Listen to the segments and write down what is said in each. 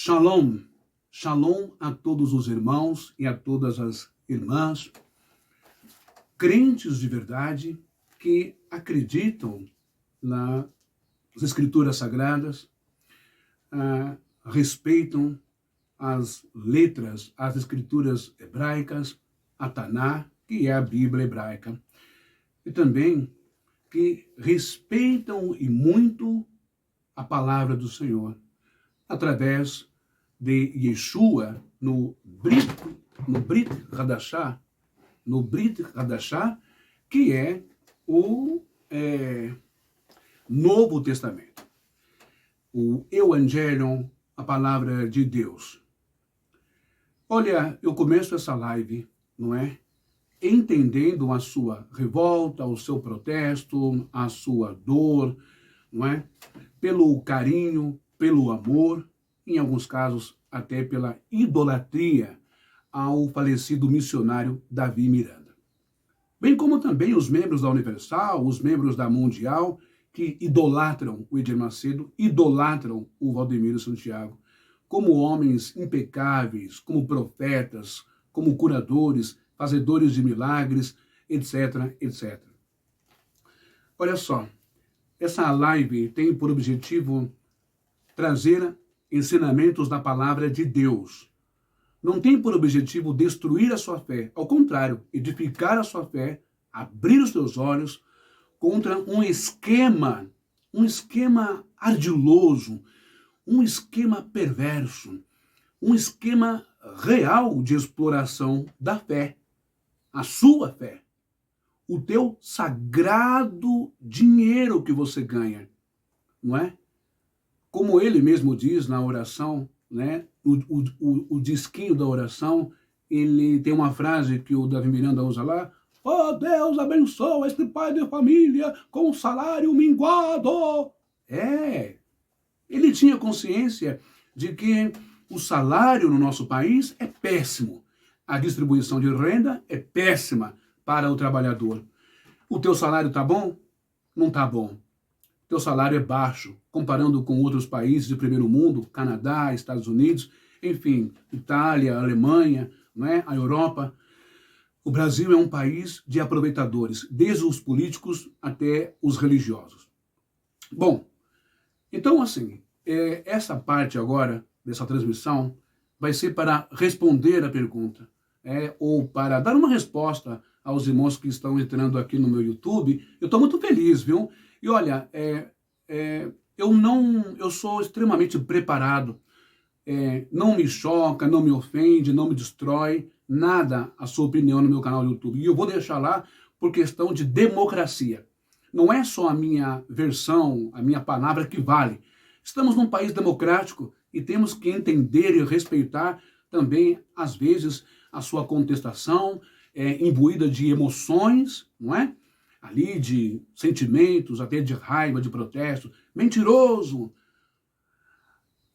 Shalom, shalom a todos os irmãos e a todas as irmãs, crentes de verdade que acreditam nas Escrituras Sagradas, respeitam as letras, as Escrituras hebraicas, a Taná, que é a Bíblia hebraica, e também que respeitam e muito a palavra do Senhor, através de Yeshua no Brit Hadashah, que é o Novo Testamento, o Evangelho, a palavra de Deus. Olha, eu começo essa live, não é? Entendendo a sua revolta, o seu protesto, a sua dor, não é? Pelo carinho, pelo amor, em alguns casos até pela idolatria ao falecido missionário Davi Miranda. Bem como também os membros da Universal, os membros da Mundial, que idolatram o Edir Macedo, idolatram o Valdemiro Santiago, como homens impecáveis, como profetas, como curadores, fazedores de milagres, etc, etc. Olha só, essa live tem por objetivo trazer ensinamentos da palavra de Deus. Não tem por objetivo destruir a sua fé, ao contrário, edificar a sua fé, abrir os teus olhos contra um esquema ardiloso, um esquema perverso, um esquema real de exploração da fé, a sua fé, o teu sagrado dinheiro que você ganha, não é? Como ele mesmo diz na oração, né? O disquinho da oração, ele tem uma frase que o Davi Miranda usa lá: "Oh, Deus, abençoa este pai de família com salário minguado." Ele tinha consciência de que o salário no nosso país é péssimo. A distribuição de renda é péssima para o trabalhador. O teu salário tá bom? Não tá bom. Teu salário é baixo, comparando com outros países de primeiro mundo, Canadá, Estados Unidos, enfim, Itália, Alemanha, não é? A Europa. O Brasil é um país de aproveitadores, desde os políticos até os religiosos. Bom, então assim, essa parte agora dessa transmissão vai ser para responder a pergunta, ou para dar uma resposta aos irmãos que estão entrando aqui no meu YouTube. Eu estou muito feliz, viu? E olha, eu sou extremamente preparado, não me choca, não me ofende, não me destrói, nada a sua opinião no meu canal do YouTube. E eu vou deixar lá por questão de democracia. Não é só a minha versão, a minha palavra que vale. Estamos num país democrático e temos que entender e respeitar também, às vezes, a sua contestação, imbuída de emoções, não é? Ali de sentimentos, até de raiva, de protesto. Mentiroso!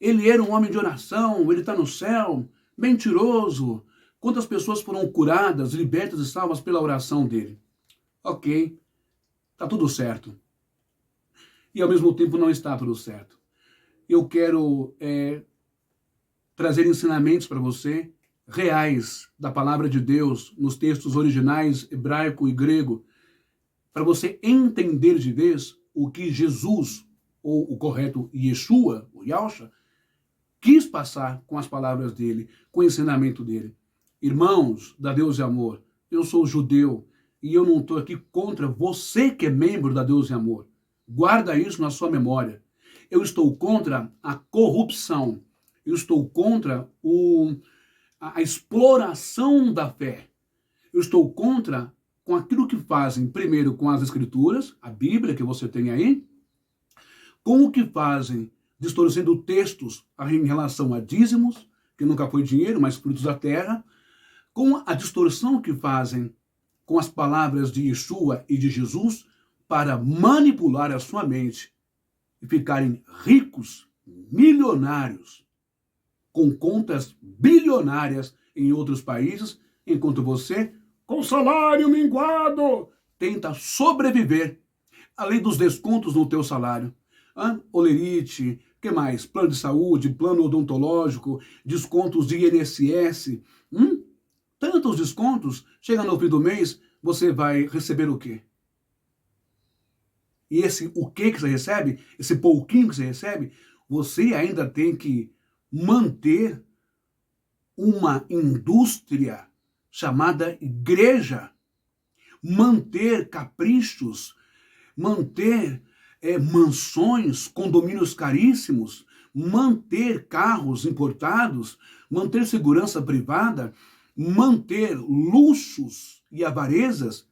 Ele era um homem de oração, ele está no céu. Mentiroso! Quantas pessoas foram curadas, libertas e salvas pela oração dele? Ok, está tudo certo. E ao mesmo tempo não está tudo certo. Eu quero trazer ensinamentos para você, reais, da palavra de Deus, nos textos originais, hebraico e grego, para você entender de vez o que Jesus, ou o correto Yeshua, o Yahshua, quis passar com as palavras dele, com o ensinamento dele. Irmãos da Deus e Amor, eu sou judeu e eu não estou aqui contra você que é membro da Deus e Amor. Guarda isso na sua memória. Eu estou contra a corrupção. Eu estou contra a exploração da fé. Eu estou contra com aquilo que fazem, primeiro com as Escrituras, a Bíblia que você tem aí, com o que fazem distorcendo textos em relação a dízimos, que nunca foi dinheiro, mas frutos da terra, com a distorção que fazem com as palavras de Yeshua e de Jesus para manipular a sua mente e ficarem ricos, milionários, com contas bilionárias em outros países, enquanto você, com salário minguado, tenta sobreviver, além dos descontos no teu salário. Olerite, que mais? Plano de saúde, plano odontológico, descontos de INSS. Tantos descontos, chega no fim do mês, você vai receber o quê? E esse o que você recebe, esse pouquinho que você recebe, você ainda tem que manter uma indústria chamada igreja, manter caprichos, manter mansões, condomínios caríssimos, manter carros importados, manter segurança privada, manter luxos e avarezas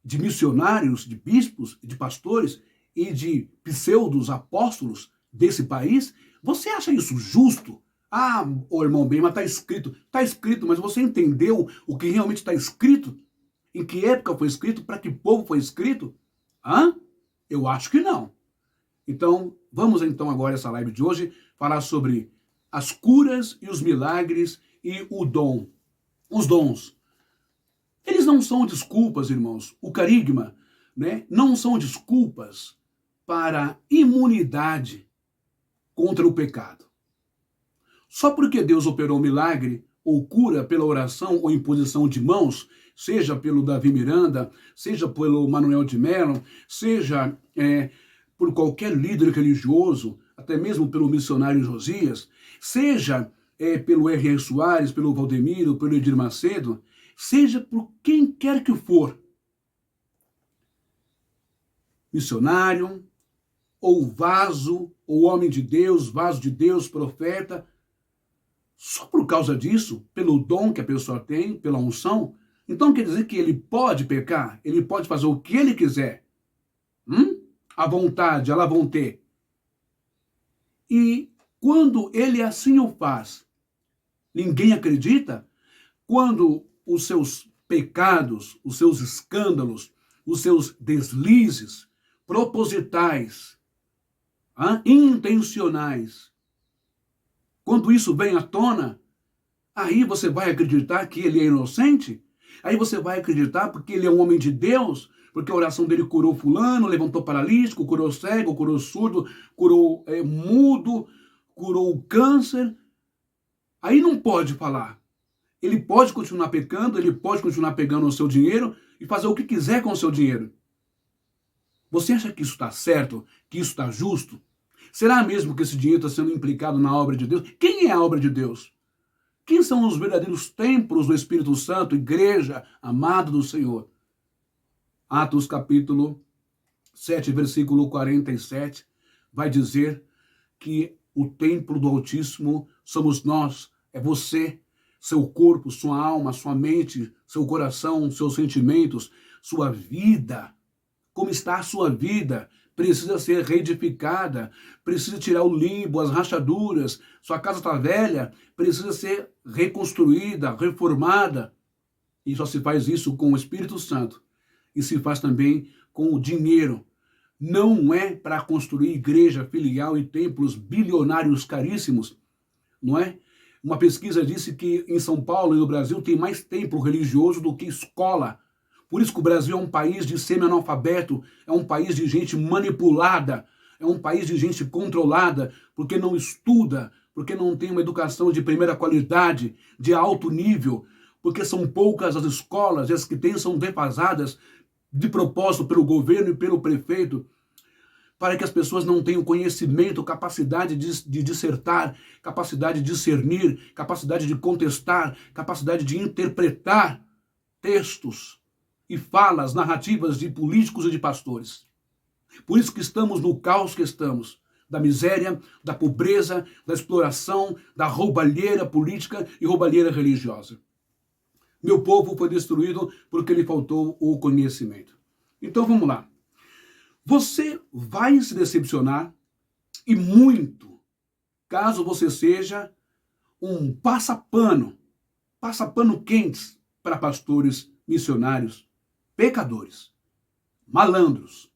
de missionários, de bispos, de pastores e de pseudos apóstolos desse país. Você acha isso justo? Ah, ô irmão bem, mas está escrito, mas você entendeu o que realmente está escrito? Em que época foi escrito? Para que povo foi escrito? Eu acho que não. Então, vamos então agora essa live de hoje falar sobre as curas e os milagres e o dom. Os dons. Eles não são desculpas, irmãos. O carigma, né, não são desculpas para imunidade contra o pecado. Só porque Deus operou milagre ou cura pela oração ou imposição de mãos, seja pelo Davi Miranda, seja pelo Manuel de Mello, seja por qualquer líder religioso, até mesmo pelo missionário Josias, seja pelo R.R. Soares, pelo Valdemiro, pelo Edir Macedo, seja por quem quer que for, missionário, ou vaso, ou homem de Deus, vaso de Deus, profeta, só por causa disso, pelo dom que a pessoa tem, pela unção, então quer dizer que ele pode pecar, ele pode fazer o que ele quiser, à vontade, à la volonté. E quando ele assim o faz, ninguém acredita? Quando os seus pecados, os seus escândalos, os seus deslizes propositais, intencionais, quando isso vem à tona, aí você vai acreditar que ele é inocente? Aí você vai acreditar porque ele é um homem de Deus, porque a oração dele curou fulano, levantou paralítico, curou cego, curou surdo, curou mudo, curou o câncer. Aí não pode falar. Ele pode continuar pecando, ele pode continuar pegando o seu dinheiro e fazer o que quiser com o seu dinheiro. Você acha que isso está certo? Que isso está justo? Será mesmo que esse dinheiro está sendo implicado na obra de Deus? Quem é a obra de Deus? Quem são os verdadeiros templos do Espírito Santo, igreja amada do Senhor? Atos capítulo 7, versículo 47, vai dizer que o templo do Altíssimo somos nós, é você, seu corpo, sua alma, sua mente, seu coração, seus sentimentos, sua vida. Como está a sua vida? Precisa ser reedificada, precisa tirar o limbo, as rachaduras, sua casa está velha, precisa ser reconstruída, reformada. E só se faz isso com o Espírito Santo. E se faz também com o dinheiro. Não é para construir igreja, filial e templos bilionários caríssimos, não é? Uma pesquisa disse que em São Paulo e no Brasil tem mais templo religioso do que escola. Por isso que o Brasil é um país de semi-analfabeto, é um país de gente manipulada, é um país de gente controlada, porque não estuda, porque não tem uma educação de primeira qualidade, de alto nível, porque são poucas as escolas, e as que tem são defasadas de propósito pelo governo e pelo prefeito, para que as pessoas não tenham conhecimento, capacidade de dissertar, capacidade de discernir, capacidade de contestar, capacidade de interpretar textos e falas, narrativas de políticos e de pastores. Por isso que estamos no caos que estamos, da miséria, da pobreza, da exploração, da roubalheira política e roubalheira religiosa. Meu povo foi destruído porque lhe faltou o conhecimento. Então vamos lá. Você vai se decepcionar, e muito, caso você seja um passapano quentes para pastores, missionários, pecadores, malandros,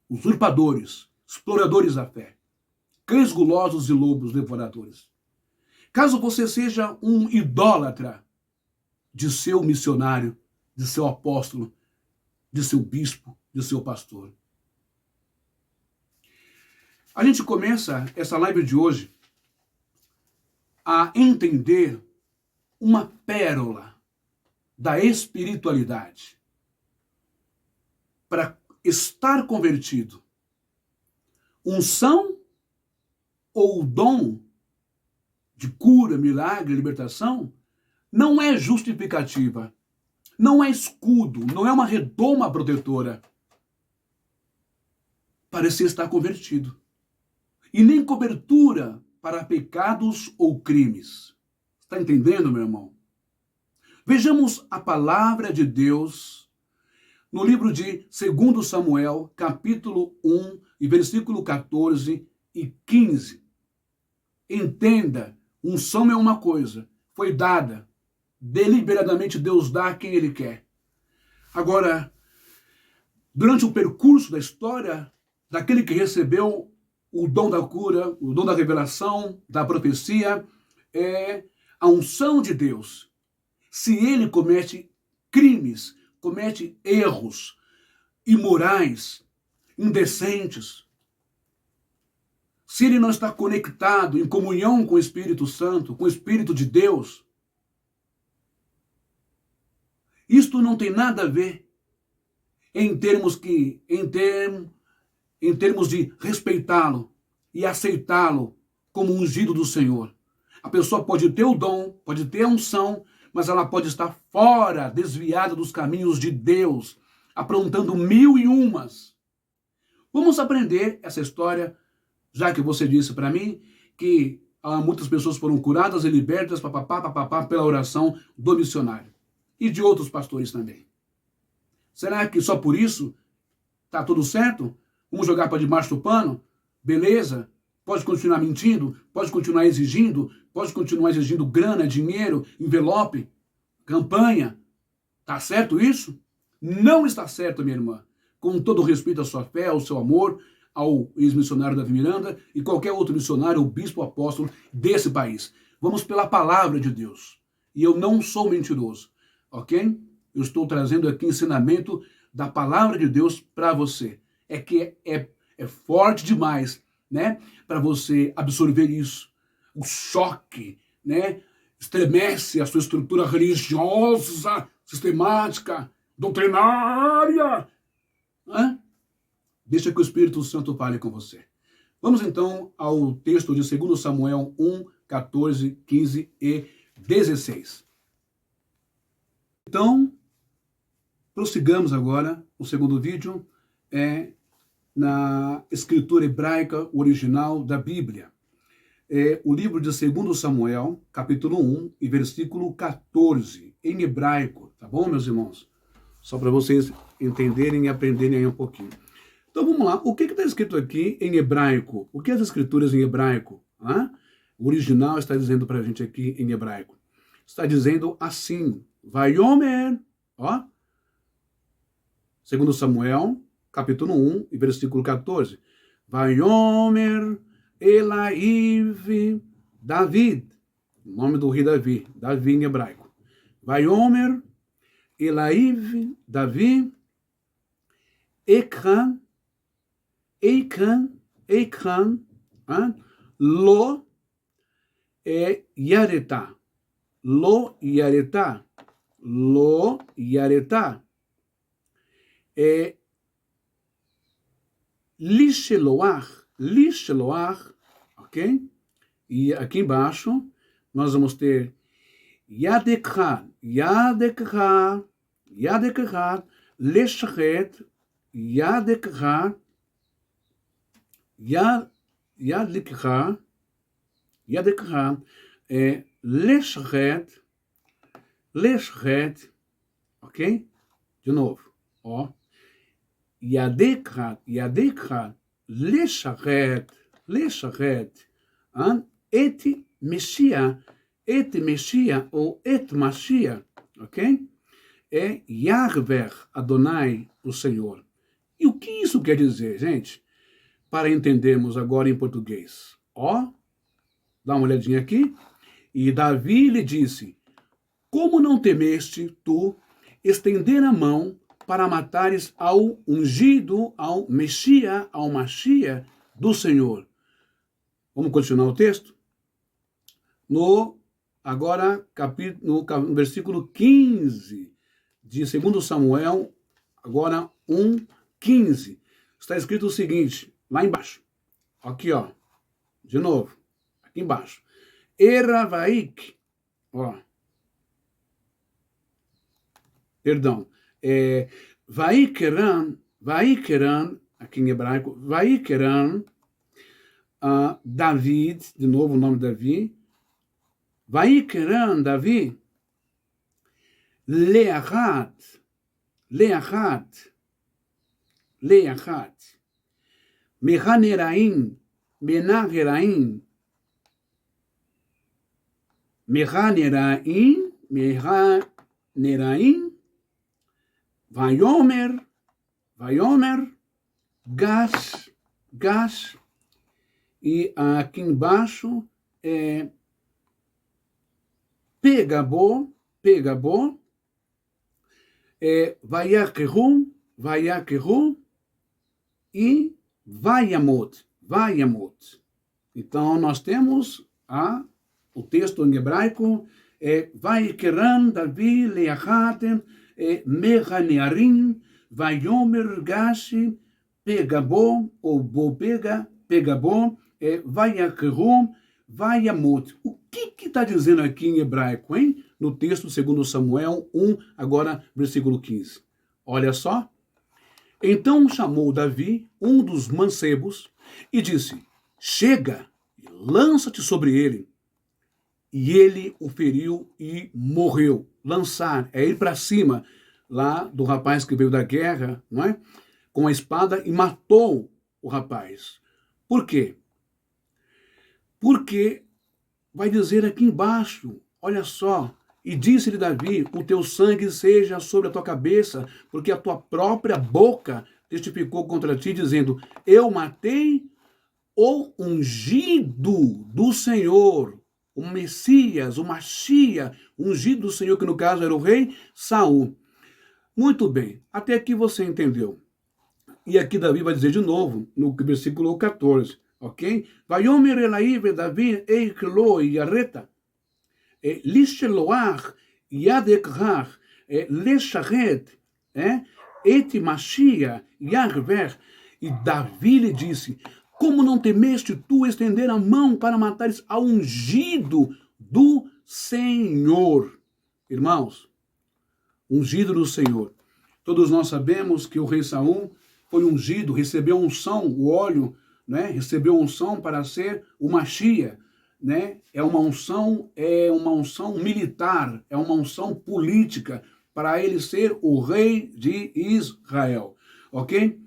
usurpadores, exploradores da fé, cães gulosos e lobos devoradores. Caso você seja um idólatra de seu missionário, de seu apóstolo, de seu bispo, de seu pastor. A gente começa essa live de hoje a entender uma pérola da espiritualidade. Para estar convertido, unção ou dom de cura, milagre, libertação, não é justificativa, não é escudo, não é uma redoma protetora para se estar convertido. E nem cobertura para pecados ou crimes. Está entendendo, meu irmão? Vejamos a palavra de Deus no livro de 2 Samuel, capítulo 1, e versículo 14 e 15. Entenda, unção é uma coisa, foi dada. Deliberadamente Deus dá a quem Ele quer. Agora, durante o percurso da história, daquele que recebeu o dom da cura, o dom da revelação, da profecia, é a unção de Deus. Se ele comete crimes, comete erros imorais, indecentes, se ele não está conectado em comunhão com o Espírito Santo, com o Espírito de Deus, isto não tem nada a ver em termos de respeitá-lo e aceitá-lo como ungido do Senhor. A pessoa pode ter o dom, pode ter a unção, mas ela pode estar fora, desviada dos caminhos de Deus, aprontando 1001. Vamos aprender essa história, já que você disse para mim que muitas pessoas foram curadas e libertas pela oração do missionário. E de outros pastores também. Será que só por isso está tudo certo? Vamos jogar para debaixo do pano? Beleza? Pode continuar mentindo? Pode continuar exigindo? Pode continuar exigindo grana, dinheiro, envelope, campanha? Tá certo isso? Não está certo, minha irmã. Com todo respeito à sua fé, ao seu amor, ao ex-missionário Davi Miranda e qualquer outro missionário ou bispo apóstolo desse país. Vamos pela palavra de Deus. E eu não sou mentiroso, ok? Eu estou trazendo aqui ensinamento da palavra de Deus para você. É que é forte demais, né? Para você absorver isso. O choque, né? Estremece a sua estrutura religiosa, sistemática, doutrinária. Né? Deixa que o Espírito Santo fale com você. Vamos então ao texto de 2 Samuel 1, 14, 15 e 16. Então, prossigamos agora. O segundo vídeo é na escritura hebraica original da Bíblia. É o livro de 2 Samuel, capítulo 1 e versículo 14, em hebraico, tá bom, meus irmãos? Só para vocês entenderem e aprenderem aí um pouquinho. Então vamos lá, o que está escrito aqui em hebraico? O que as escrituras em hebraico? O original está dizendo para a gente aqui em hebraico. Está dizendo assim, Vaiomer, ó, 2 Samuel, capítulo 1 e versículo 14. Vaiomer Elaiv David, o nome do rei Davi, Davi em hebraico. Vaiomer Elaiv Davi Ekran, Lo Yaretá, Lo Yaretá, Lo Yaretá, Lisheloach, ok? E aqui embaixo nós vamos ter Yadekha, Leshachet, Yadekha, Leshachet, ok? De novo, ó. Yadekha, Leshachet, et Messiah ou et Mashiach, ok? É Yahvé Adonai, o Senhor. E o que isso quer dizer, gente? Para entendermos agora em português. Ó, dá uma olhadinha aqui. E Davi lhe disse, como não temeste tu estender a mão para matares ao ungido, ao Messias, ao Mashiach, do Senhor. Vamos continuar o texto? Agora, no versículo 15 de 2 Samuel, agora 1:15, está escrito o seguinte, lá embaixo. Aqui, ó. De novo. Aqui embaixo. Era Vaik. Ó. Perdão. Vaikeran, aqui em hebraico, Vaikeran, David, de novo o nome de Davi. Vaikeran, Davi, Leachat, Mehaneraim, Menaheraim, Vaiomer, Gas, e aqui embaixo é Pegabo, Vayakeru, e Vayamot. Então, nós temos o texto em hebraico, Vaikeran, Davi, Leachatem, Mehanearim, Vaiomer, Gashi, Pegabo, ou Pegabo, Vayakeru, Vayamot. O que está dizendo aqui em hebraico, hein? No texto segundo Samuel 1, agora versículo 15. Olha só. Então chamou Davi um dos mancebos e disse, chega, lança-te sobre ele. E ele o feriu e morreu. Lançar é ir para cima, lá do rapaz que veio da guerra, não é? Com a espada e matou o rapaz. Por quê? Porque vai dizer aqui embaixo, olha só, e disse-lhe Davi, o teu sangue seja sobre a tua cabeça, porque a tua própria boca testificou contra ti, dizendo, eu matei o ungido do Senhor, o Messias, o Machia, ungido do Senhor, que no caso era o rei Saul. Muito bem, até aqui você entendeu. E aqui Davi vai dizer de novo, no versículo 14, ok? Vaiomer Elaive Davi eiklo yareta, lisheloach yadekhach, lesharet, et Machia Yahver. E Davi lhe disse, como não temeste tu estender a mão para matares ao ungido do Senhor? Irmãos, ungido do Senhor. Todos nós sabemos que o rei Saul foi ungido, recebeu unção, o óleo, né? Recebeu unção para ser o Machia, né? É uma unção militar, é uma unção política para ele ser o rei de Israel, ok?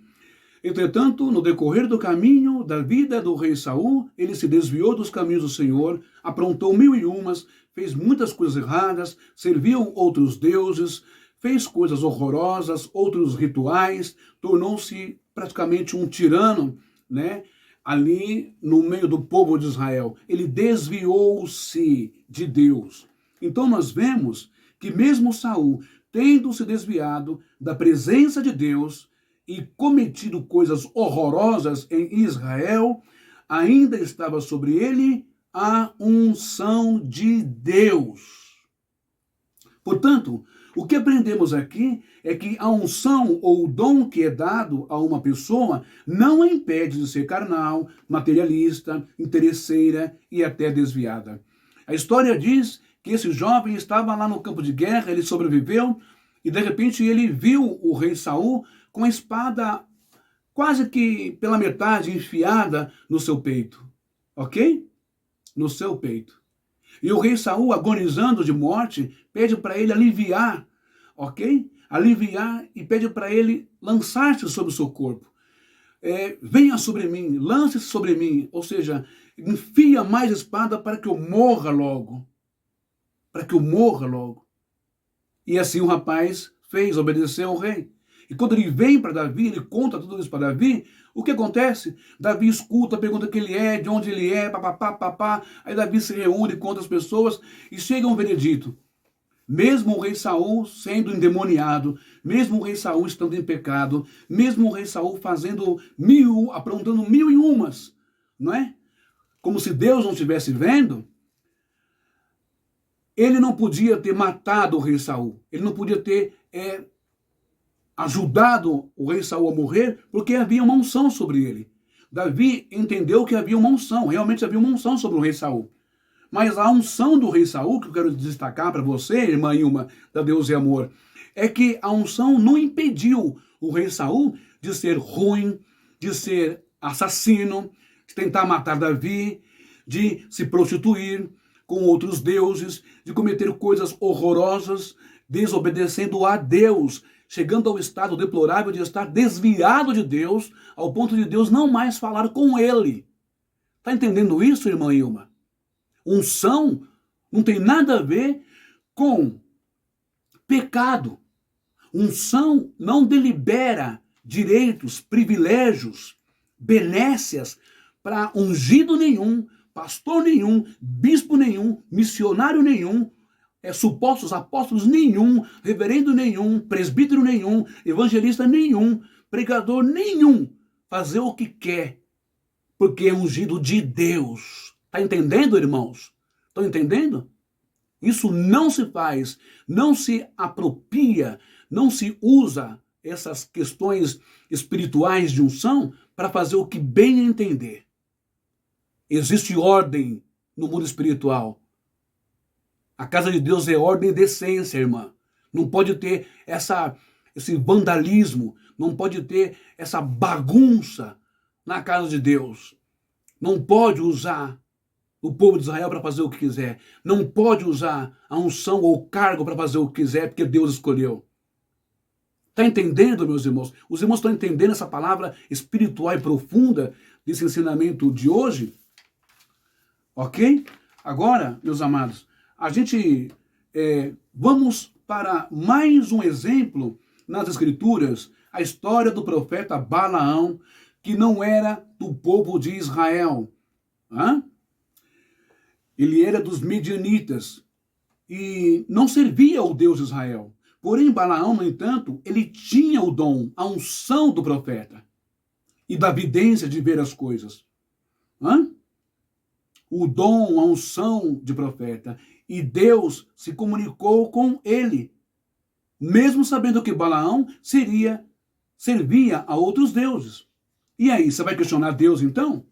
Entretanto, no decorrer do caminho da vida do rei Saul, ele se desviou dos caminhos do Senhor, aprontou 1001, fez muitas coisas erradas, serviu outros deuses, fez coisas horrorosas, outros rituais, tornou-se praticamente um tirano, né? Ali no meio do povo de Israel. Ele desviou-se de Deus. Então nós vemos que mesmo Saul, tendo se desviado da presença de Deus e cometido coisas horrorosas em Israel, ainda estava sobre ele a unção de Deus. Portanto, o que aprendemos aqui é que a unção ou o dom que é dado a uma pessoa não a impede de ser carnal, materialista, interesseira e até desviada. A história diz que esse jovem estava lá no campo de guerra, ele sobreviveu e de repente ele viu o rei Saul com a espada quase que pela metade enfiada no seu peito, ok? No seu peito. E o rei Saul, agonizando de morte, pede para ele aliviar, ok? Aliviar e pede para ele lançar-se sobre o seu corpo. Venha sobre mim, lance-se sobre mim, ou seja, enfia mais espada para que eu morra logo. Para que eu morra logo. E assim o rapaz fez, obedeceu ao rei. E quando ele vem para Davi, ele conta tudo isso para Davi, o que acontece? Davi escuta, pergunta quem ele é, de onde ele é, papapá. Aí Davi se reúne com outras pessoas e chega a um veredito. Mesmo o rei Saul sendo endemoniado, mesmo o rei Saul estando em pecado, mesmo o rei Saul aprontando mil e umas, não é? Como se Deus não estivesse vendo, ele não podia ter matado o rei Saul. Ele não podia ter ajudado o rei Saul a morrer, porque havia uma unção sobre ele. Davi entendeu que havia uma unção, realmente havia uma unção sobre o rei Saul. Mas a unção do rei Saul, que eu quero destacar para você, irmã Ilma, da Deus e Amor, é que a unção não impediu o rei Saul de ser ruim, de ser assassino, de tentar matar Davi, de se prostituir com outros deuses, de cometer coisas horrorosas, desobedecendo a Deus, chegando ao estado deplorável de estar desviado de Deus, ao ponto de Deus não mais falar com ele. Está entendendo isso, irmã Ilma? Unção não tem nada a ver com pecado. Unção não delibera direitos, privilégios, benécias para ungido nenhum, pastor nenhum, bispo nenhum, missionário nenhum, supostos apóstolos nenhum, reverendo nenhum, presbítero nenhum, evangelista nenhum, pregador nenhum, fazer o que quer, porque é ungido de Deus. Está entendendo, irmãos? Estão entendendo? Isso não se faz, não se apropria, não se usa essas questões espirituais de unção para fazer o que bem entender. Existe ordem no mundo espiritual. A casa de Deus é ordem e decência, irmã. Não pode ter esse vandalismo, não pode ter essa bagunça na casa de Deus. Não pode usar o povo de Israel para fazer o que quiser. Não pode usar a unção ou o cargo para fazer o que quiser, porque Deus escolheu. Está entendendo, meus irmãos? Os irmãos estão entendendo essa palavra espiritual e profunda desse ensinamento de hoje? Ok? Agora, meus amados, a gente vamos para mais um exemplo nas Escrituras, a história do profeta Balaão, que não era do povo de Israel. Ele era dos Midianitas e não servia ao Deus de Israel. Porém, Balaão, no entanto, ele tinha o dom, a unção do profeta e da vidência de ver as coisas. O dom, a unção de profeta. E Deus se comunicou com ele, mesmo sabendo que Balaão servia a outros deuses. E aí, você vai questionar Deus então?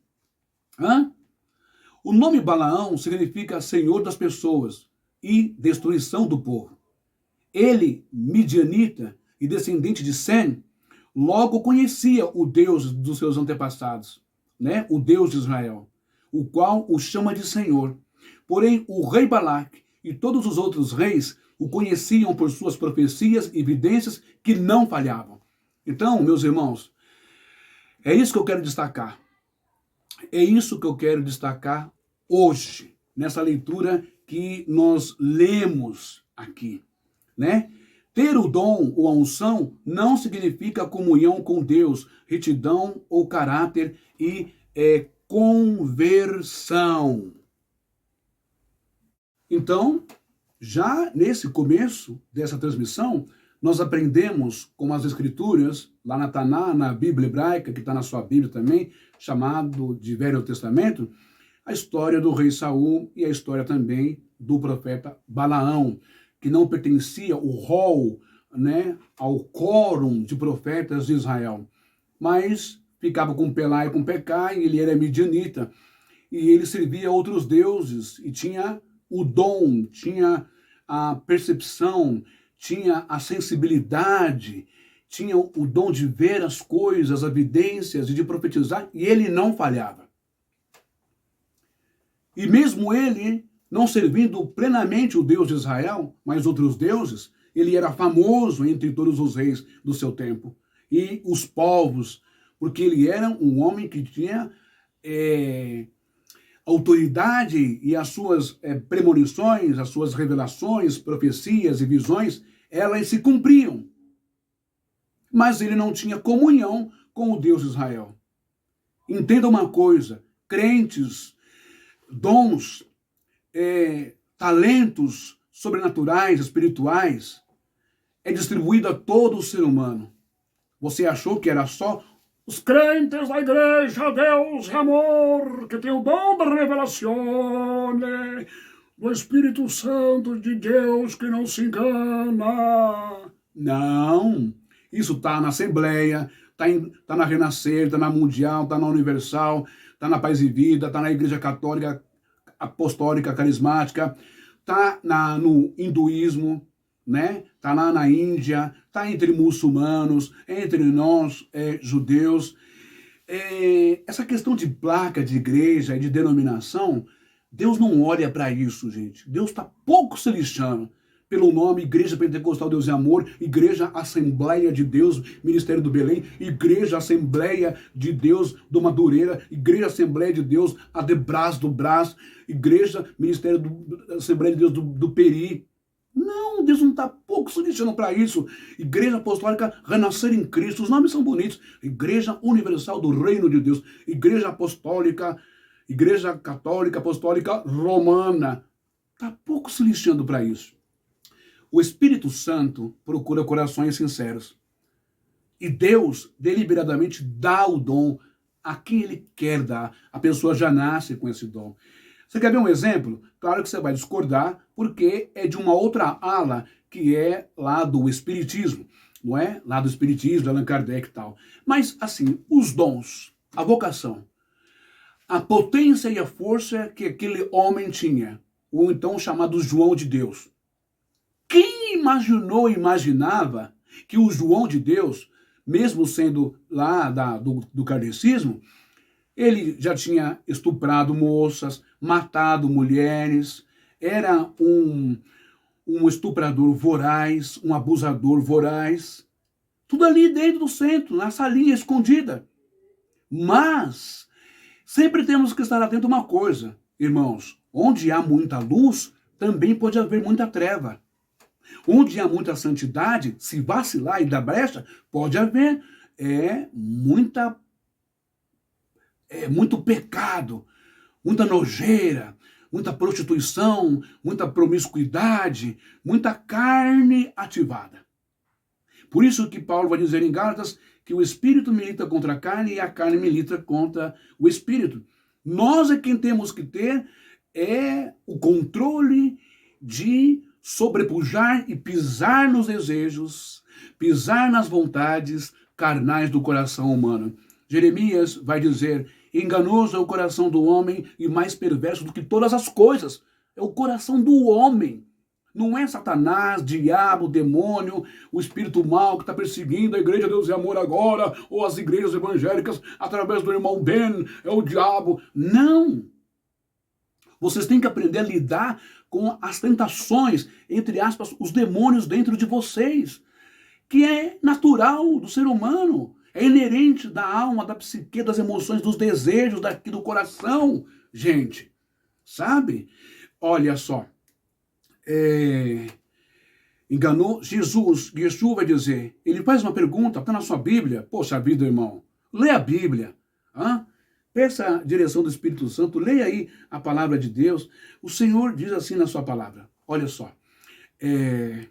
O nome Balaão significa Senhor das pessoas e destruição do povo. Ele, midianita e descendente de Sem, logo conhecia o Deus dos seus antepassados, né? O Deus de Israel, o qual o chama de Senhor. Porém, o rei Balaque e todos os outros reis o conheciam por suas profecias e evidências que não falhavam. Então, meus irmãos, é isso que eu quero destacar. É isso que eu quero destacar hoje, nessa leitura que nós lemos aqui, né? Ter o dom ou a unção não significa comunhão com Deus, retidão ou caráter e conversão. Então, já nesse começo dessa transmissão, nós aprendemos com as Escrituras, lá na Taná, na Bíblia hebraica, que está na sua Bíblia também, chamado de Velho Testamento, a história do rei Saul e a história também do profeta Balaão, que não pertencia ao rol, né, ao quórum de profetas de Israel, mas ficava com Pelá e com Pecá, e ele era midianita, e ele servia a outros deuses, e tinha o dom, tinha a percepção, tinha a sensibilidade, tinha o dom de ver as coisas, as evidências e de profetizar, e ele não falhava. E mesmo ele, não servindo plenamente o Deus de Israel, mas outros deuses, ele era famoso entre todos os reis do seu tempo. E os povos, porque ele era um homem que tinha autoridade e as suas premonições, as suas revelações, profecias e visões, elas se cumpriam. Mas ele não tinha comunhão com o Deus de Israel. Entenda uma coisa, crentes, dons, talentos sobrenaturais, espirituais, é distribuído a todo o ser humano. Você achou que era só os crentes da igreja, Deus é amor, que tem o dom da revelação, do Espírito Santo de Deus que não se engana. Não, isso está na Assembleia, está na Renascer, está na Mundial, está na Universal, está na Paz e Vida, está na Igreja Católica, Apostólica, Carismática, está no hinduísmo, né? Está lá na Índia, está entre muçulmanos, entre nós, judeus. Essa questão de placa de igreja e de denominação, Deus não olha para isso, gente. Deus está pouco se lixando pelo nome Igreja Pentecostal Deus e Amor, Igreja Assembleia de Deus, Ministério do Belém, Igreja Assembleia de Deus do Madureira, Igreja Assembleia de Deus Adebras do Brás, Igreja Ministério do Assembleia de Deus do Peri. Não, Deus não está pouco se lixando para isso. Igreja Apostólica Renascer em Cristo, os nomes são bonitos. Igreja Universal do Reino de Deus, Igreja Apostólica, Igreja Católica Apostólica Romana. Está pouco se lixando para isso. O Espírito Santo procura corações sinceros. E Deus deliberadamente dá o dom a quem Ele quer dar. A pessoa já nasce com esse dom. Você quer ver um exemplo? Claro que você vai discordar, porque é de uma outra ala, que é lá do Espiritismo, não é? Lá do Espiritismo, de Allan Kardec e tal. Mas, assim, os dons, a vocação, a potência e a força que aquele homem tinha, o então chamado João de Deus. Quem imaginava que o João de Deus, mesmo sendo lá do kardecismo, ele já tinha estuprado moças, matado mulheres, era um estuprador voraz, um abusador voraz. Tudo ali dentro do centro, na salinha escondida. Mas sempre temos que estar atento a uma coisa, irmãos. Onde há muita luz, também pode haver muita treva. Onde há muita santidade, se vacilar e dar brecha, pode haver muito pecado, muita nojeira, muita prostituição, muita promiscuidade, muita carne ativada. Por isso que Paulo vai dizer em Gálatas que o Espírito milita contra a carne e a carne milita contra o Espírito. Nós é quem temos que ter o controle de sobrepujar e pisar nos desejos, pisar nas vontades carnais do coração humano. Jeremias vai dizer: enganoso é o coração do homem e mais perverso do que todas as coisas. É o coração do homem. Não é Satanás, diabo, demônio, o espírito mau que está perseguindo a Igreja Deus e Amor agora, ou as igrejas evangélicas através do irmão Ben, é o diabo. Não! Vocês têm que aprender a lidar com as tentações, entre aspas, os demônios dentro de vocês, que é natural do ser humano, é inerente da alma, da psique, das emoções, dos desejos daqui do coração, gente, sabe? Olha só, enganou Jesus, Yeshua vai dizer, ele faz uma pergunta, está na sua Bíblia, poxa vida, irmão, lê a Bíblia, peça a direção do Espírito Santo, leia aí a palavra de Deus. O Senhor diz assim na sua palavra, olha só, ele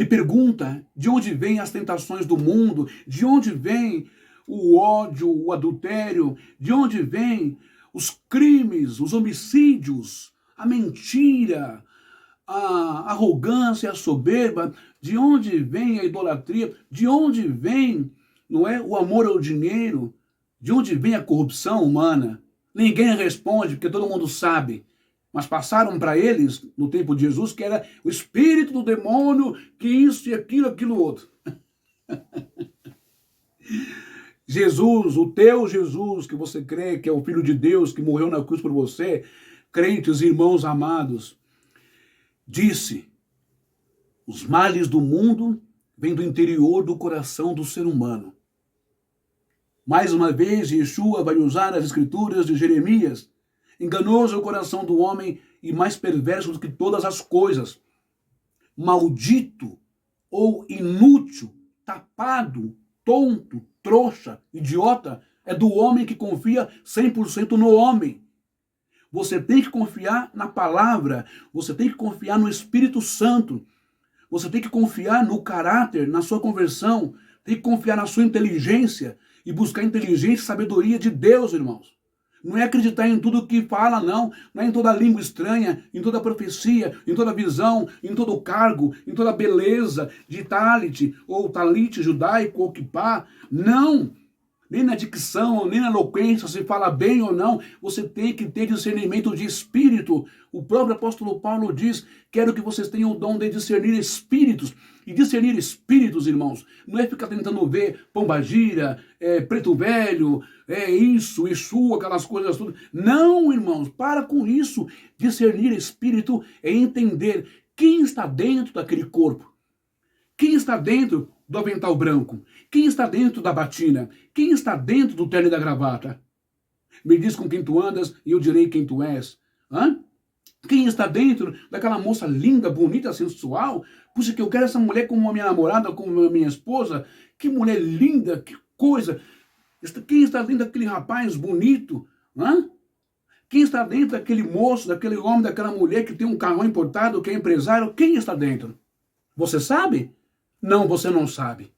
pergunta de onde vêm as tentações do mundo, de onde vem o ódio, o adultério, de onde vêm os crimes, os homicídios, a mentira, a arrogância, a soberba, de onde vem a idolatria, de onde vem, não é, o amor ao dinheiro, de onde vem a corrupção humana. Ninguém responde, porque todo mundo sabe. Mas passaram para eles, no tempo de Jesus, que era o espírito do demônio, que isso e aquilo outro. Jesus, o teu Jesus, que você crê que é o Filho de Deus, que morreu na cruz por você, crentes, irmãos amados, disse: os males do mundo vêm do interior do coração do ser humano. Mais uma vez, Yeshua vai usar as escrituras de Jeremias. Enganoso é o coração do homem e mais perverso do que todas as coisas. Maldito ou inútil, tapado, tonto, trouxa, idiota, é do homem que confia 100% no homem. Você tem que confiar na palavra, você tem que confiar no Espírito Santo, você tem que confiar no caráter, na sua conversão, tem que confiar na sua inteligência e buscar inteligência e sabedoria de Deus, irmãos. Não é acreditar em tudo que fala, não. Não é em toda língua estranha, em toda profecia, em toda visão, em todo cargo, em toda beleza de talit, ou talit judaico, ou kippah. Não! Nem na dicção, nem na eloquência, se fala bem ou não, você tem que ter discernimento de espírito. O próprio apóstolo Paulo diz, quero que vocês tenham o dom de discernir espíritos. E discernir espíritos, irmãos, não é ficar tentando ver pombagira, preto velho, isso, aquelas coisas tudo. Não, irmãos, para com isso. Discernir espírito é entender quem está dentro daquele corpo. Quem está dentro do avental branco? Quem está dentro da batina? Quem está dentro do terno e da gravata? Me diz com quem tu andas e eu direi quem tu és. Hã? Quem está dentro daquela moça linda, bonita, sensual? Puxa, que eu quero essa mulher como a minha namorada, como a minha esposa. Que mulher linda, que coisa. Quem está dentro daquele rapaz bonito? Hã? Quem está dentro daquele moço, daquele homem, daquela mulher que tem um carro importado, que é empresário? Quem está dentro? Você sabe? Não, você não sabe.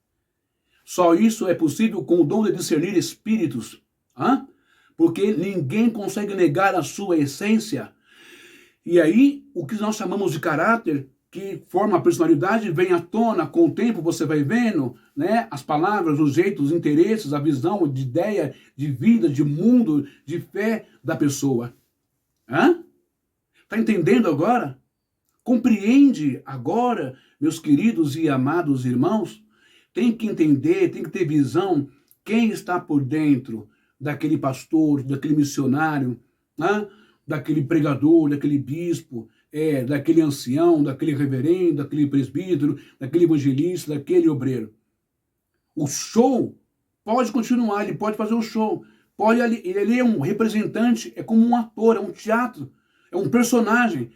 Só isso é possível com o dom de discernir espíritos. Hã? Porque ninguém consegue negar a sua essência. E aí, o que nós chamamos de caráter, que forma a personalidade, vem à tona. Com o tempo você vai vendo, né, as palavras, os jeitos, os interesses, a visão de ideia, de vida, de mundo, de fé da pessoa. Hã? Tá entendendo agora? Compreende agora, meus queridos e amados irmãos? Tem que entender, tem que ter visão quem está por dentro daquele pastor, daquele missionário, né? Daquele pregador, daquele bispo, daquele ancião, daquele reverendo, daquele presbítero, daquele evangelista, daquele obreiro. O show pode continuar, ele pode fazer o show. Ele é um representante, é como um ator, é um teatro, é um personagem.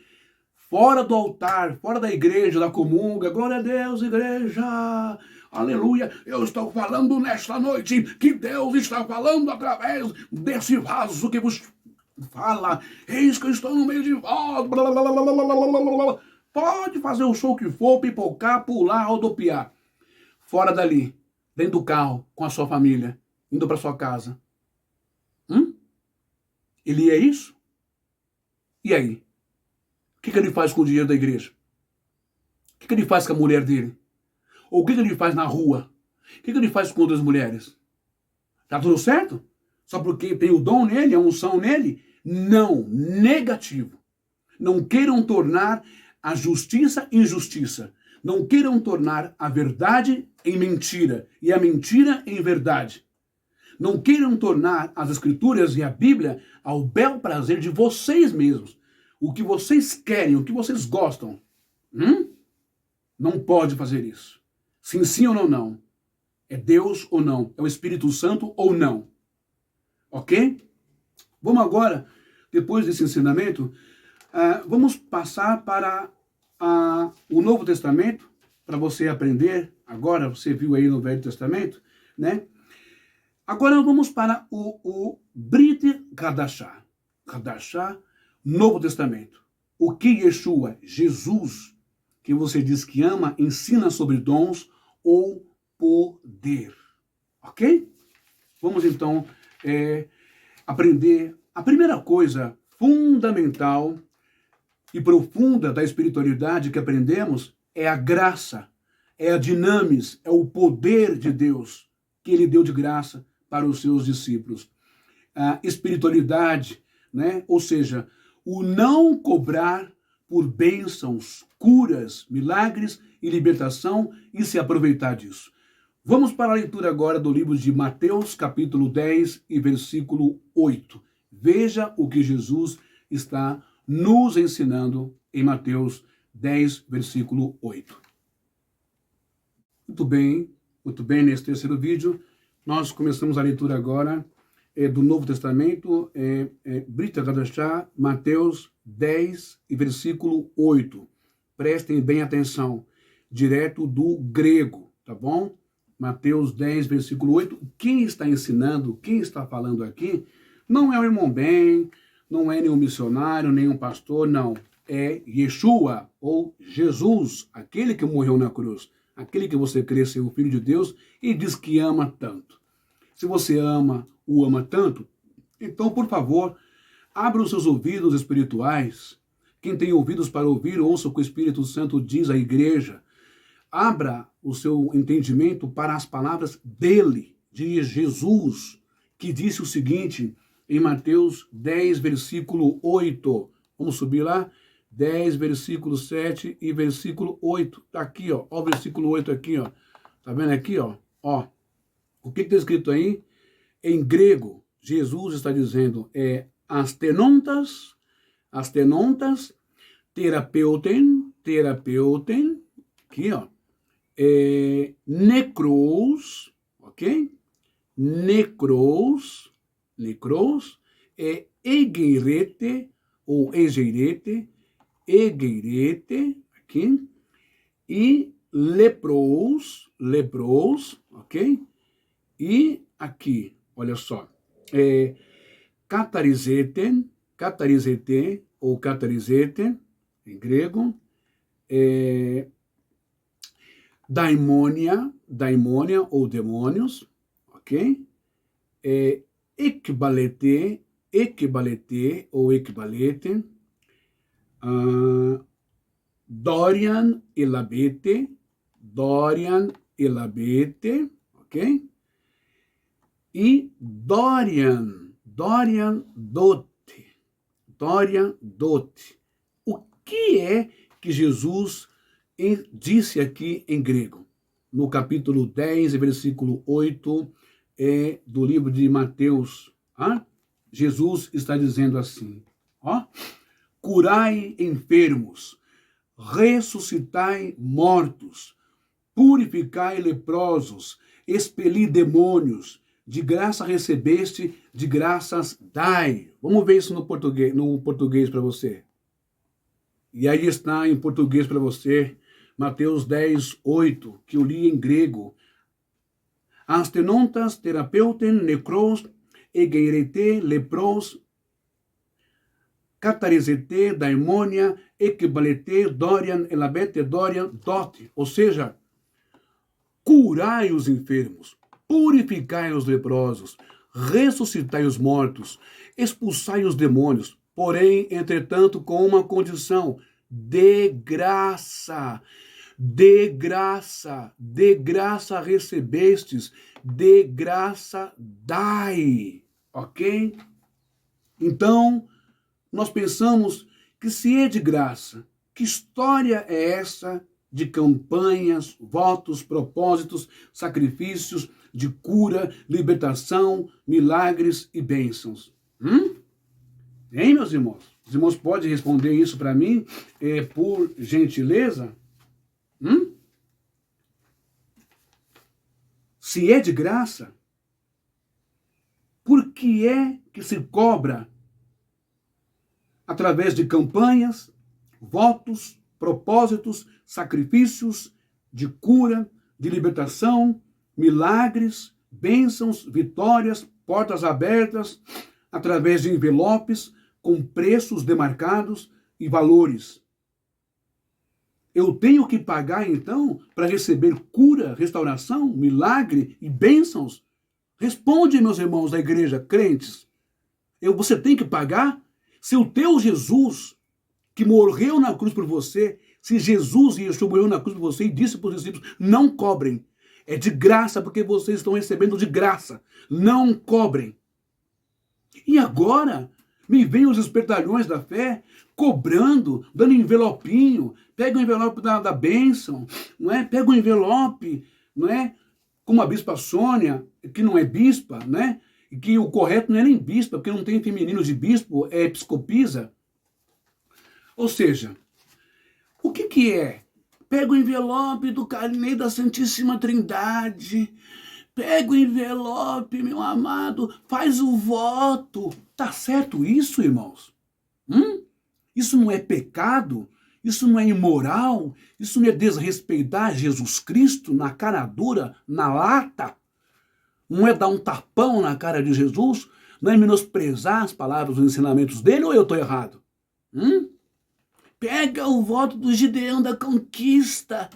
Fora do altar, fora da igreja, da comunga, glória a Deus, igreja, aleluia, eu estou falando nesta noite que Deus está falando através desse vaso que vos fala, eis que eu estou no meio de vós, blá, blá, blá, blá, blá. Pode fazer o show que for, pipocar, pular, rodopiar. Fora dali, dentro do carro, com a sua família, indo para sua casa. Ele é isso? E aí? O que ele faz com o dinheiro da igreja? O que ele faz com a mulher dele? Ou o que ele faz na rua? O que ele faz com outras mulheres? Tá tudo certo? Só porque tem o dom nele, a unção nele? Não, negativo. Não queiram tornar a justiça injustiça. Não queiram tornar a verdade em mentira e a mentira em verdade. Não queiram tornar as escrituras e a Bíblia ao bel prazer de vocês mesmos. O que vocês querem, o que vocês gostam. Não pode fazer isso. Sim, sim ou não, não. É Deus ou não. É o Espírito Santo ou não. Ok? Vamos agora, depois desse ensinamento, vamos passar para o Novo Testamento, para você aprender. Agora, você viu aí no Velho Testamento, né? Agora vamos para o Brit Hadashah. Hadashah, Novo Testamento. O que Yeshua, Jesus, que você diz que ama, ensina sobre dons ou poder. Ok? Vamos então aprender a primeira coisa fundamental e profunda da espiritualidade que aprendemos é a graça, é a dinamis, é o poder de Deus que ele deu de graça para os seus discípulos. A espiritualidade, né? Ou seja, o não cobrar por bênçãos, curas, milagres e libertação e se aproveitar disso. Vamos para a leitura agora do livro de Mateus, capítulo 10 e versículo 8. Veja o que Jesus está nos ensinando em Mateus 10, versículo 8. Muito bem, nesse terceiro vídeo, nós começamos a leitura agora do Novo Testamento, Brit Hadashah, Mateus 10 e versículo 8. Prestem bem atenção, direto do grego, tá bom? Mateus 10, versículo 8. Quem está ensinando, quem está falando aqui, não é o irmão Ben, não é nenhum missionário, nenhum pastor, não. É Yeshua, ou Jesus, aquele que morreu na cruz, aquele que você crê ser o Filho de Deus e diz que ama tanto. Se você o ama tanto, então, por favor, abra os seus ouvidos espirituais. Quem tem ouvidos para ouvir, ouça o que o Espírito Santo diz à igreja. Abra o seu entendimento para as palavras dele, de Jesus, que disse o seguinte em Mateus 10, versículo 8. Vamos subir lá? 10, versículo 7 e versículo 8. Está aqui, ó. Ó o versículo 8 aqui, ó. Tá vendo aqui, ó? Ó. O que está escrito aí? Em grego, Jesus está dizendo astenontas, terapeuten, aqui, ó, necros, ok? Necros, egeirete, ou egeirete, aqui, e lepros, ok? E aqui, olha só, catarizete, ou catarizete, em grego, daimonia, ou demônios, ok? Equibalete, ou equibalete, Dorian elabete, ok? E Dorian dote. O que é que Jesus disse aqui em grego? No capítulo 10, versículo 8 do livro de Mateus. Jesus está dizendo assim, ó, curai enfermos, ressuscitai mortos, purificai leprosos, expeli demônios, de graça recebeste, de graças dai. Vamos ver isso no português para você. E aí está em português para você, Mateus 10, 8, que eu li em grego. Astenontas terapeuten necros, egeirete lepros, catarizete daimonia, equibalete, dorian elabete, dorian dote. Ou seja, curai os enfermos, purificai os leprosos, ressuscitai os mortos, expulsai os demônios, porém, entretanto, com uma condição: de graça recebestes, de graça dai, ok? Então, nós pensamos que se é de graça, que história é essa de campanhas, votos, propósitos, sacrifícios, de cura, libertação, milagres e bênçãos? Hein, meus irmãos? Os irmãos podem responder isso para mim, por gentileza? Se é de graça, por que é que se cobra através de campanhas, votos, propósitos, sacrifícios de cura, de libertação, milagres, bênçãos, vitórias, portas abertas, através de envelopes com preços demarcados e valores? Eu tenho que pagar, então, para receber cura, restauração, milagre e bênçãos? Responde, meus irmãos da igreja, crentes. Você tem que pagar? Se o teu Jesus, que morreu na cruz por você, se Jesus e Yeshua morreu na cruz por você e disse para os discípulos, não cobrem. É de graça, porque vocês estão recebendo de graça. Não cobrem. E agora, me vêm os espertalhões da fé, cobrando, dando envelopinho. Pega o envelope da bênção, não é? Pega o envelope, não é? Como a bispa Sônia, que não é bispa, né? E que o correto não é nem bispa, porque não tem feminino de bispo, é episcopisa. Ou seja, o que é? Pega o envelope do carnê da Santíssima Trindade, pega o envelope, meu amado, faz o voto. Tá certo isso, irmãos? Isso não é pecado? Isso não é imoral? Isso não é desrespeitar Jesus Cristo na cara dura, na lata? Não é dar um tapão na cara de Jesus? Não é menosprezar as palavras, os ensinamentos dele, ou eu estou errado? Pega o voto do Gideão da conquista.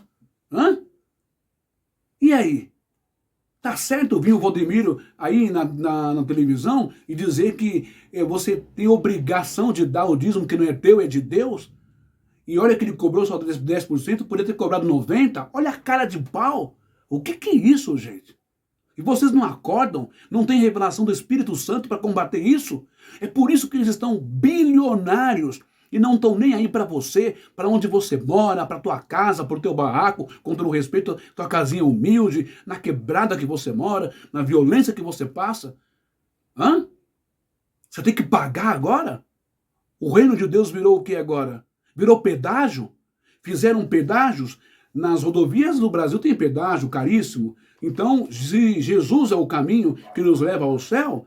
E aí? Tá certo ouvir o Valdemiro aí na televisão e dizer que você tem obrigação de dar o dízimo que não é teu, é de Deus? E olha que ele cobrou só 10%, poderia ter cobrado 90%. Olha a cara de pau. O que é isso, gente? E vocês não acordam? Não tem revelação do Espírito Santo para combater isso? É por isso que eles estão bilionários e não estão nem aí para você, para onde você mora, para tua casa, para o teu barraco, com todo respeito à tua casinha humilde, na quebrada que você mora, na violência que você passa. Você tem que pagar agora? O reino de Deus virou o que agora? Virou pedágio? Fizeram pedágios? Nas rodovias do Brasil tem pedágio caríssimo. Então, se Jesus é o caminho que nos leva ao céu,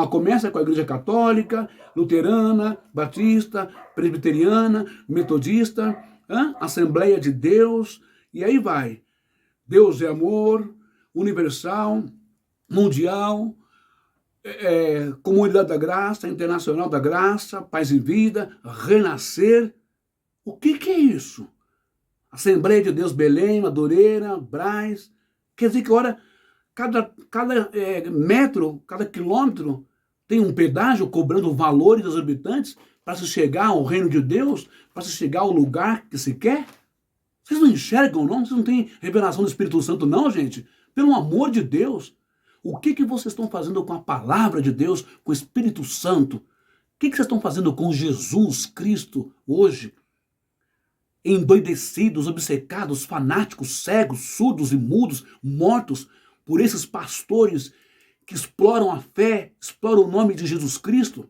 começa com a Igreja Católica, Luterana, Batista, Presbiteriana, Metodista, Assembleia de Deus, e aí vai. Deus é amor, universal, mundial, Comunidade da Graça, Internacional da Graça, Paz e Vida, Renascer. O que é isso? Assembleia de Deus Belém, Madureira, Braz. Quer dizer que agora cada metro, cada quilômetro tem um pedágio cobrando valores exorbitantes para se chegar ao reino de Deus, para se chegar ao lugar que se quer? Vocês não enxergam, não? Vocês não têm revelação do Espírito Santo, não, gente? Pelo amor de Deus. O que vocês estão fazendo com a palavra de Deus, com o Espírito Santo? O que vocês estão fazendo com Jesus Cristo hoje? Endoidecidos, obcecados, fanáticos, cegos, surdos e mudos, mortos por esses pastores que exploram a fé, exploram o nome de Jesus Cristo?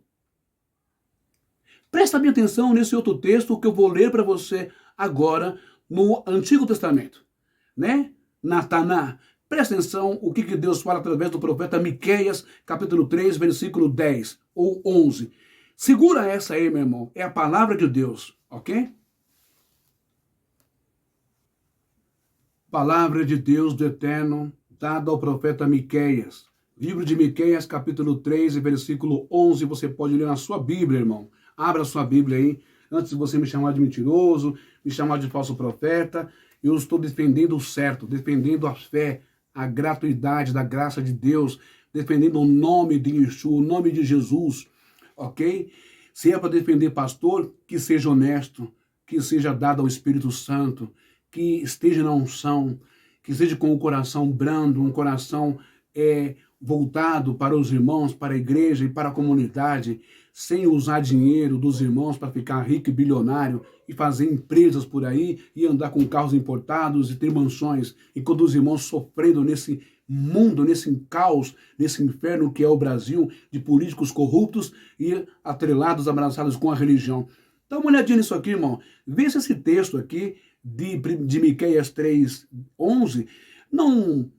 Presta bem atenção nesse outro texto que eu vou ler para você agora no Antigo Testamento, né? Nataná. Presta atenção o que Deus fala através do profeta Miqueias, capítulo 3, versículo 10 ou 11. Segura essa aí, meu irmão. É a palavra de Deus, ok? Palavra de Deus do Eterno, dada ao profeta Miqueias. Livro de Miqueias, capítulo 3, versículo 11. Você pode ler na sua Bíblia, irmão. Abra a sua Bíblia aí. Antes de você me chamar de mentiroso, me chamar de falso profeta, eu estou defendendo o certo, defendendo a fé, a gratuidade da graça de Deus, defendendo o nome de Yeshua, o nome de Jesus, ok? Se é para defender pastor, que seja honesto, que seja dado ao Espírito Santo, que esteja na unção, que seja com o coração brando, um coração voltado para os irmãos, para a igreja e para a comunidade, sem usar dinheiro dos irmãos para ficar rico e bilionário e fazer empresas por aí e andar com carros importados e ter mansões, e quando os irmãos sofrendo nesse mundo, nesse caos, nesse inferno que é o Brasil, de políticos corruptos e atrelados, abraçados com a religião. Dá uma olhadinha nisso aqui, irmão. Vê se esse texto aqui de Miqueias 3:11 não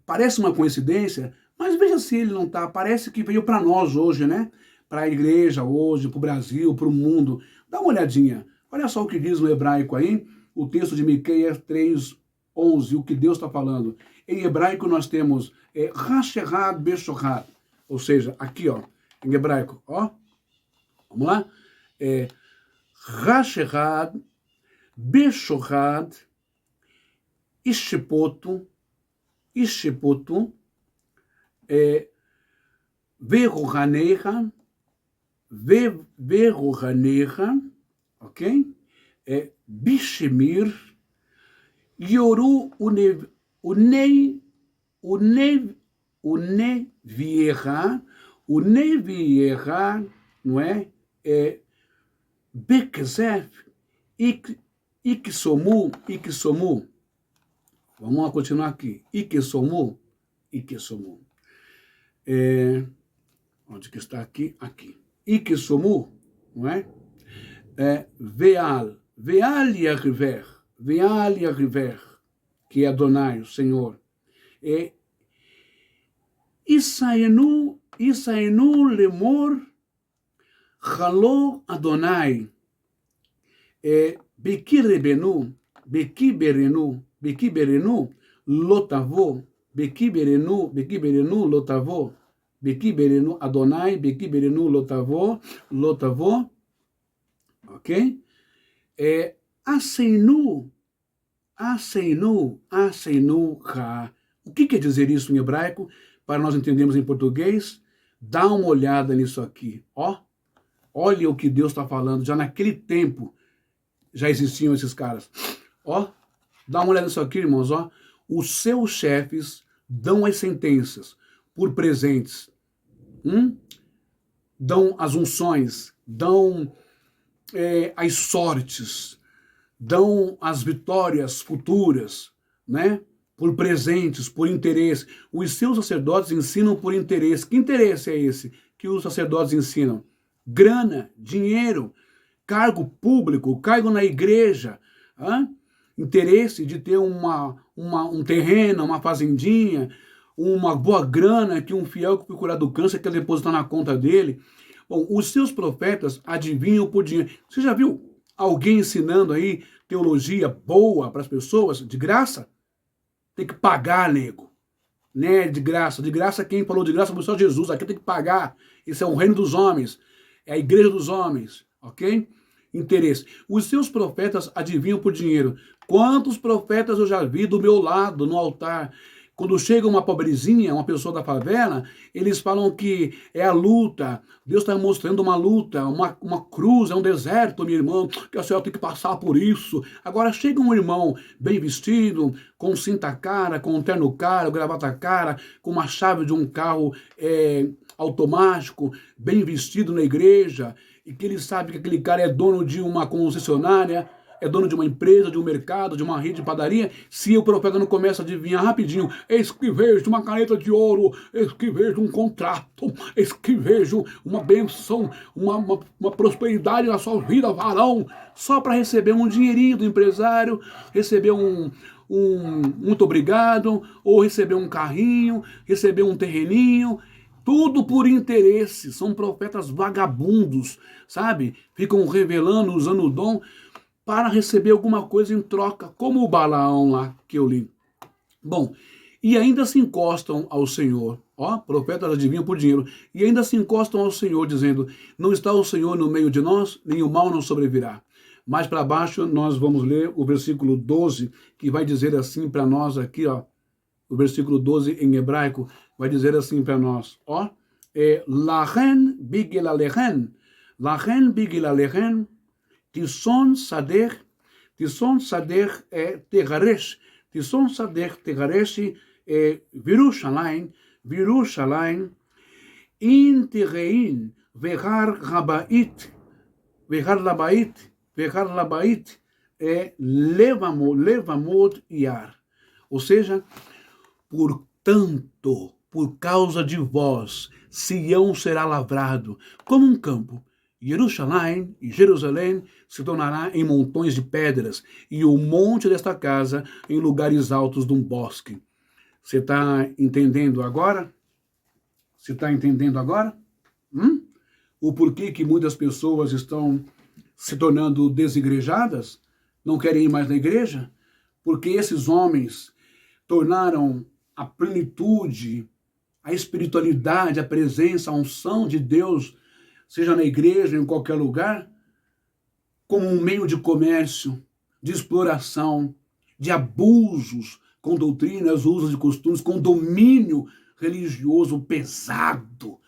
parece uma coincidência, mas veja se ele não está. Parece que veio para nós hoje, né? Para a igreja hoje, para o Brasil, para o mundo. Dá uma olhadinha. Olha só o que diz no hebraico aí, o texto de Miqueias 3:11, o que Deus está falando. Em hebraico nós temos Hasherad Beshochad, ou seja, aqui, ó, em hebraico, ó, vamos lá? Hasherad Beshochad Ishepoto, Verrohaneha, ok? Bishemir, Yoru Unevieha, não é? Bekezef, Iksomu. Vamos lá continuar aqui. Iksomu. Onde que está aqui? Aqui. Iksomu, não é? Veal Yahriver, que é Adonai, o Senhor. Isaenu lemor Haló Adonai. Beki berenu lotavo. Beki berenu Adonai, beki berenu lotavo, ok? Aceinu ha. O que quer dizer isso em hebraico? Para nós entendermos em português, dá uma olhada nisso aqui, ó. Olha o que Deus está falando, já naquele tempo já existiam esses caras. Ó, dá uma olhada nisso aqui, irmãos, ó. Os seus chefes dão as sentenças por presentes, dão as unções, dão as sortes, dão as vitórias futuras, né? Por presentes, por interesse. Os seus sacerdotes ensinam por interesse. Que interesse é esse que os sacerdotes ensinam? Grana, dinheiro, cargo público, cargo na igreja, interesse de ter um terreno, uma fazendinha, uma boa grana que um fiel que foi curado do câncer quer depositar na conta dele. Bom, os seus profetas adivinham por dinheiro. Você já viu alguém ensinando aí teologia boa para as pessoas, de graça? Tem que pagar, nego. Né? De graça. De graça, quem falou de graça foi só Jesus. Aqui tem que pagar. Isso é o reino dos homens. É a igreja dos homens. Ok? Interesse. Os seus profetas adivinham por dinheiro. Quantos profetas eu já vi do meu lado, no altar? Quando chega uma pobrezinha, uma pessoa da favela, eles falam que é a luta. Deus está mostrando uma luta, uma cruz, é um deserto, meu irmão, que a senhora tem que passar por isso. Agora chega um irmão bem vestido, com cinta cara, com um terno cara, gravata cara, com uma chave de um carro automático, bem vestido na igreja, e que ele sabe que aquele cara é dono de uma concessionária, é dono de uma empresa, de um mercado, de uma rede de padaria. Se o profeta não começa a adivinhar rapidinho, eis que vejo uma caneta de ouro, eis que vejo um contrato, eis que vejo uma benção, uma prosperidade na sua vida, varão, só para receber um dinheirinho do empresário, receber um muito obrigado, ou receber um carrinho, receber um terreninho. Tudo por interesse. São profetas vagabundos, sabe? Ficam revelando, usando o dom para receber alguma coisa em troca, como o Balaão lá que eu li. Bom, e ainda se encostam ao Senhor, ó, profetas adivinham por dinheiro, e ainda se encostam ao Senhor, dizendo, não está o Senhor no meio de nós, nem o mal nos sobrevirá. Mais para baixo, nós vamos ler o versículo 12, que vai dizer assim para nós aqui, ó, o versículo 12 em hebraico, vai dizer assim para nós, ó, Lachen bigel alechen, Tison sader tegaresh Virushalayim interein vehar labait levamot yar. Ou seja, portanto, por causa de vós, Sião será lavrado como um campo. Jerusalém e Jerusalém se tornará em montões de pedras, e o monte desta casa em lugares altos de um bosque. Você está entendendo agora? Você está entendendo agora? O porquê que muitas pessoas estão se tornando desigrejadas? Não querem ir mais na igreja? Porque esses homens tornaram a plenitude, a espiritualidade, a presença, a unção de Deus, seja na igreja, em qualquer lugar, como um meio de comércio, de exploração, de abusos com doutrinas, usos e costumes, com domínio religioso pesado,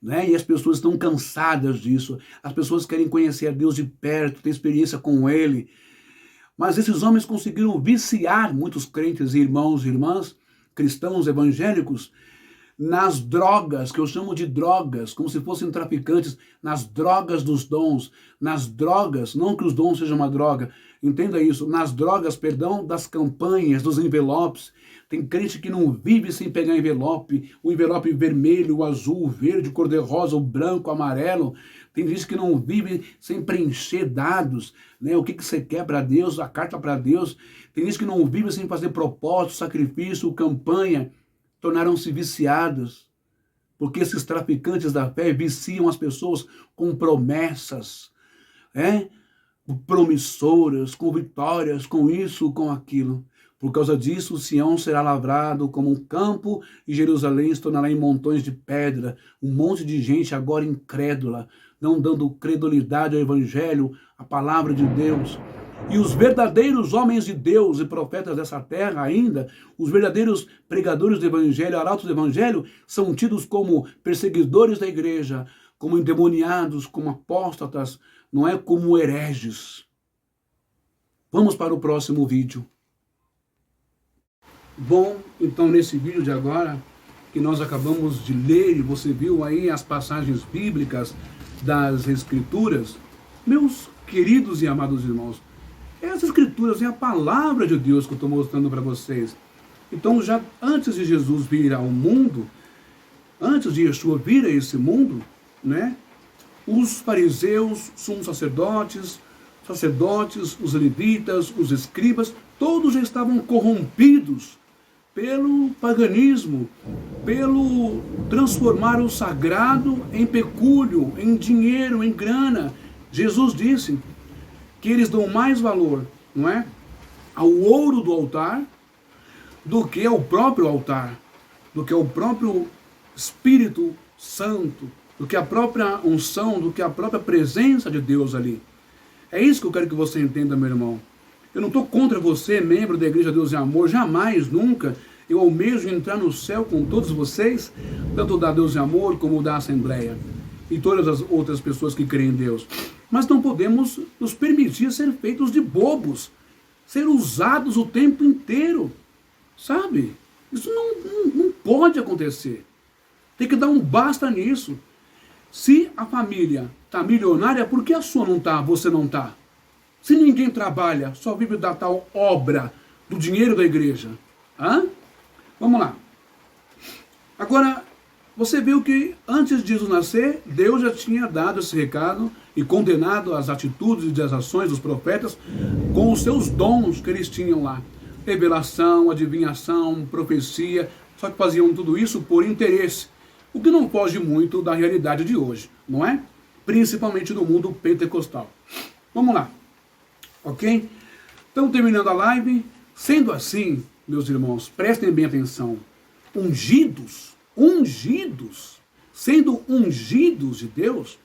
né? E as pessoas estão cansadas disso. As pessoas querem conhecer a Deus de perto, ter experiência com Ele. Mas esses homens conseguiram viciar muitos crentes, irmãos e irmãs, cristãos evangélicos, nas drogas, que eu chamo de drogas, como se fossem traficantes, nas drogas dos dons, nas drogas, não que os dons sejam uma droga, entenda isso, nas drogas, perdão, das campanhas, dos envelopes. Tem crente que não vive sem pegar envelope, o envelope vermelho, o azul, o verde, o cor-de-rosa, o branco, o amarelo. Tem gente que não vive sem preencher dados, né? O que você quer para Deus, a carta para Deus. Tem gente que não vive sem fazer propósito, sacrifício, campanha. Tornaram-se viciados, porque esses traficantes da fé viciam as pessoas com promessas, promissoras, com vitórias, com isso, com aquilo. Por causa disso, Sião será lavrado como um campo e Jerusalém se tornará em montões de pedra. Um monte de gente agora incrédula, não dando credulidade ao Evangelho, à palavra de Deus. E os verdadeiros homens de Deus e profetas dessa terra ainda, os verdadeiros pregadores do Evangelho, arautos do Evangelho, são tidos como perseguidores da igreja, como endemoniados, como apóstatas, não é, como hereges. Vamos para o próximo vídeo. Bom, então nesse vídeo de agora, que nós acabamos de ler, e você viu aí as passagens bíblicas das Escrituras, meus queridos e amados irmãos, essas Escrituras é a palavra de Deus que eu estou mostrando para vocês. Então, já antes de Jesus vir ao mundo, antes de Yeshua vir a esse mundo, né, os fariseus, sumos sacerdotes, os levitas, os escribas, todos já estavam corrompidos pelo paganismo, pelo transformar o sagrado em pecúlio, em dinheiro, em grana. Jesus disse que eles dão mais valor, não é, ao ouro do altar do que ao próprio altar, do que ao próprio Espírito Santo, do que a própria unção, do que a própria presença de Deus ali. É isso que eu quero que você entenda, meu irmão. Eu não estou contra você, membro da Igreja Deus e Amor, jamais, nunca. Eu almejo entrar no céu com todos vocês, tanto da Deus e Amor como da Assembleia, e todas as outras pessoas que creem em Deus. Mas não podemos nos permitir ser feitos de bobos, ser usados o tempo inteiro, sabe? Isso não pode acontecer. Tem que dar um basta nisso. Se a família está milionária, por que a sua não está, você não está? Se ninguém trabalha, só vive da tal obra, do dinheiro da igreja. Hã? Vamos lá. Agora, você viu que antes de Jesus nascer, Deus já tinha dado esse recado e condenado as atitudes e as ações dos profetas com os seus dons que eles tinham lá. Revelação, adivinhação, profecia, só que faziam tudo isso por interesse. O que não foge muito da realidade de hoje, não é? Principalmente no mundo pentecostal. Vamos lá. Ok? Então, terminando a live, sendo assim, meus irmãos, prestem bem atenção. Ungidos, sendo ungidos de Deus,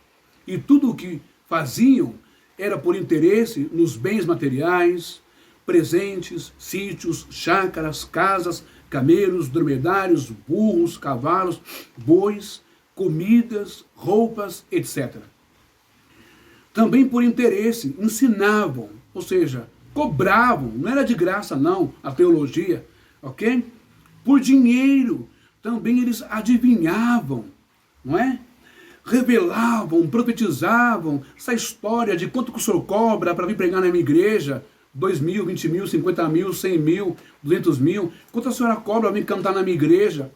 e tudo o que faziam era por interesse nos bens materiais, presentes, sítios, chácaras, casas, camelos, dromedários, burros, cavalos, bois, comidas, roupas, etc. Também por interesse ensinavam, ou seja, cobravam, não era de graça não, a teologia, ok? Por dinheiro, também eles adivinhavam, não é? Revelavam, profetizavam, essa história de quanto que o senhor cobra para vir pregar na minha igreja, 2 mil, 20 mil, 50 mil, 100 mil, 200 mil, quanto a senhora cobra para vir cantar na minha igreja?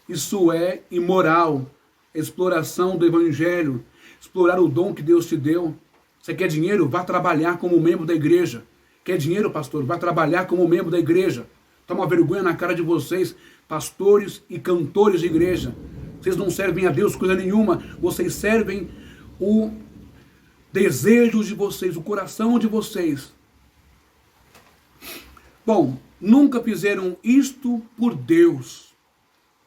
Isso é imoral, exploração do evangelho, explorar o dom que Deus te deu. Você quer dinheiro? Vá trabalhar como membro da igreja. Quer dinheiro, pastor? Vá trabalhar como membro da igreja. Toma vergonha na cara de vocês, pastores e cantores de igreja. Vocês não servem a Deus coisa nenhuma. Vocês servem o desejo de vocês, o coração de vocês. Bom, nunca fizeram isto por Deus,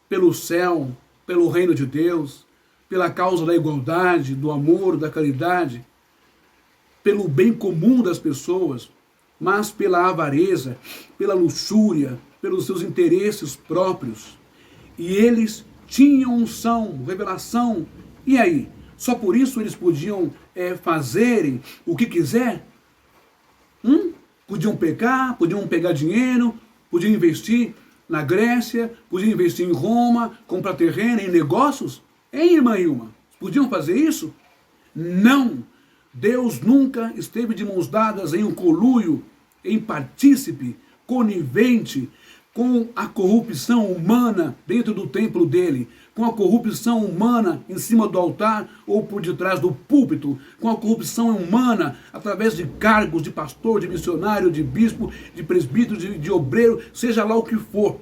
pelo céu, pelo reino de Deus, pela causa da igualdade, do amor, da caridade, pelo bem comum das pessoas, mas pela avareza, pela luxúria, pelos seus interesses próprios. E eles tinham unção, revelação. E aí? Só por isso eles podiam fazerem o que quiser? Podiam pecar, podiam pegar dinheiro, podiam investir na Grécia, podiam investir em Roma, comprar terreno, em negócios? Hein, irmã Ilma? Podiam fazer isso? Não! Deus nunca esteve de mãos dadas em um conluio, em partícipe, conivente, com a corrupção humana dentro do templo dele, com a corrupção humana em cima do altar ou por detrás do púlpito, com a corrupção humana através de cargos de pastor, de missionário, de bispo, de presbítero, de obreiro, seja lá o que for.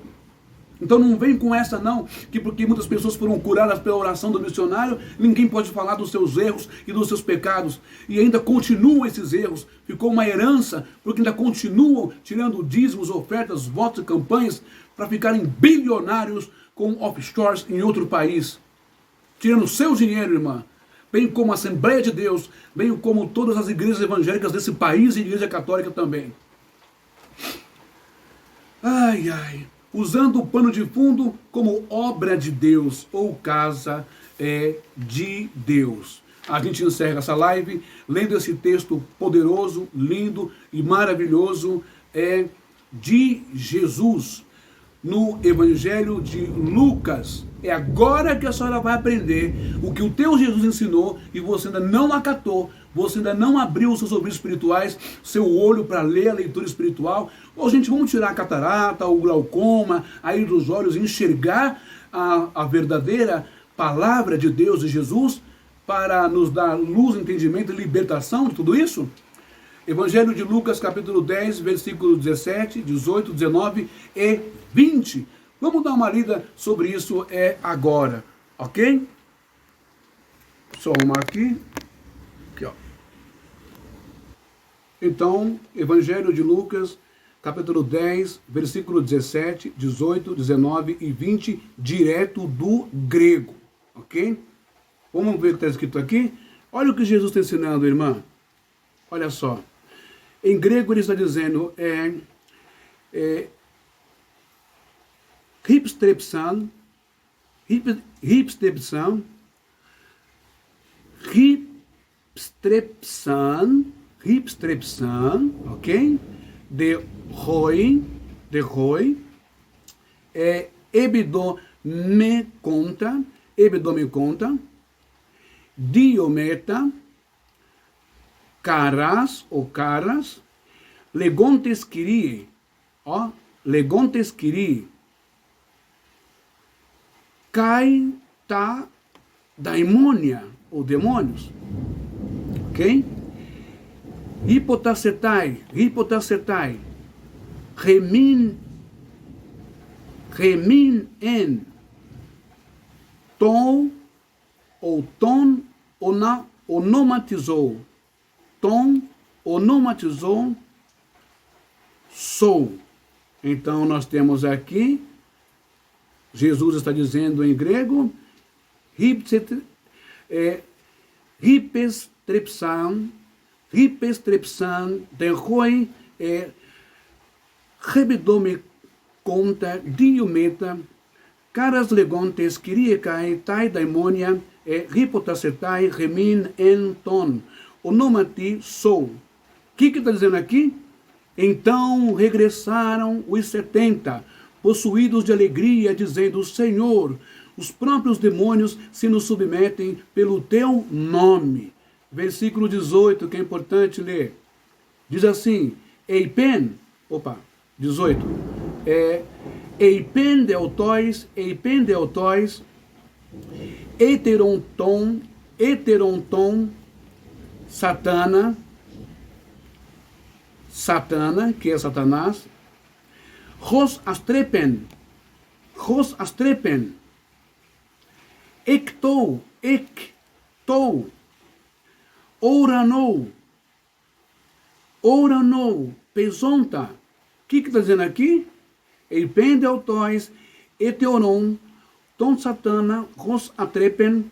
Então não vem com essa não, que porque muitas pessoas foram curadas pela oração do missionário, ninguém pode falar dos seus erros e dos seus pecados. E ainda continuam esses erros. Ficou uma herança, porque ainda continuam tirando dízimos, ofertas, votos e campanhas para ficarem bilionários com offshores em outro país. Tirando seu dinheiro, irmã. Bem como a Assembleia de Deus, bem como todas as igrejas evangélicas desse país e a Igreja Católica também. Ai, ai. Usando o pano de fundo como obra de Deus ou casa de Deus. A gente encerra essa live lendo esse texto poderoso, lindo e maravilhoso de Jesus no Evangelho de Lucas. É agora que a senhora vai aprender o que o teu Jesus ensinou e você ainda não acatou, você ainda não abriu os seus ouvidos espirituais, seu olho para ler a leitura espiritual. Ou, gente, vamos tirar a catarata, o glaucoma, aí dos olhos, enxergar a verdadeira palavra de Deus, de Jesus, para nos dar luz, entendimento e libertação de tudo isso? Evangelho de Lucas, capítulo 10, versículo 17, 18, 19 e 20. Vamos dar uma lida sobre isso agora, ok? Só arrumar aqui. Aqui, ó. Então, Evangelho de Lucas, capítulo 10, versículo 17, 18, 19 e 20, direto do grego, ok? Vamos ver o que está escrito aqui? Olha o que Jesus está ensinando, irmã. Olha só. Em grego ele está dizendo hipstrepsan, ok? De roi, ebido me conta, diometa, caras ou caras, legontes kyrie, ó, legontes kyrie, kai ta daimonia, ou demônios, ok? Hipotacetai, remin en, ton, ou ton, onomatizou, sou. Então nós temos aqui, Jesus está dizendo em grego, hipestrepsan, derroi, rebidome conta, diometa, caras legontes, kyriakai, tai daimonia, hipotacetai, remin en ton, onomati sou. O que está dizendo aqui? Então regressaram os 70, possuídos de alegria, dizendo: Senhor, os próprios demônios se nos submetem pelo teu nome. Versículo 18, que é importante ler. Diz assim: Eipen, 18. Eipen deltois, heteronton, Satana, que é Satanás, Ros astrepen, ectou, oranou, pesonta. O que está dizendo aqui? Eipen deltois, heteron, ton satana, ros astrepen,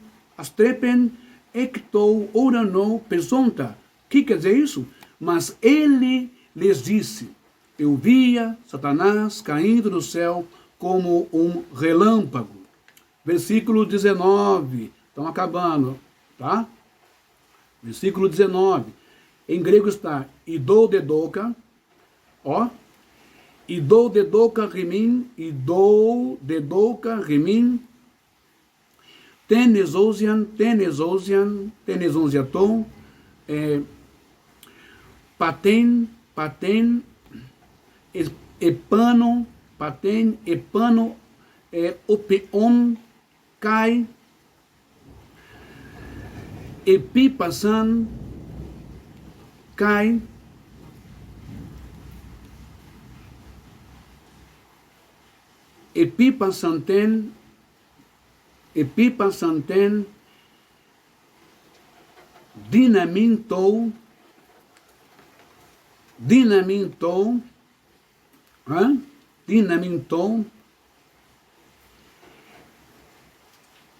ectou, oranou, pesonta. O que quer dizer isso? Mas ele lhes disse: eu via Satanás caindo do céu como um relâmpago. Versículo 19. Estão acabando, tá? Versículo 19. Em grego está idoudedoka, ó. Idoudedoka rimin, tenezousian, paten, epano, opeon, kai, epipasan, kai, Epipasanten, dinamintou,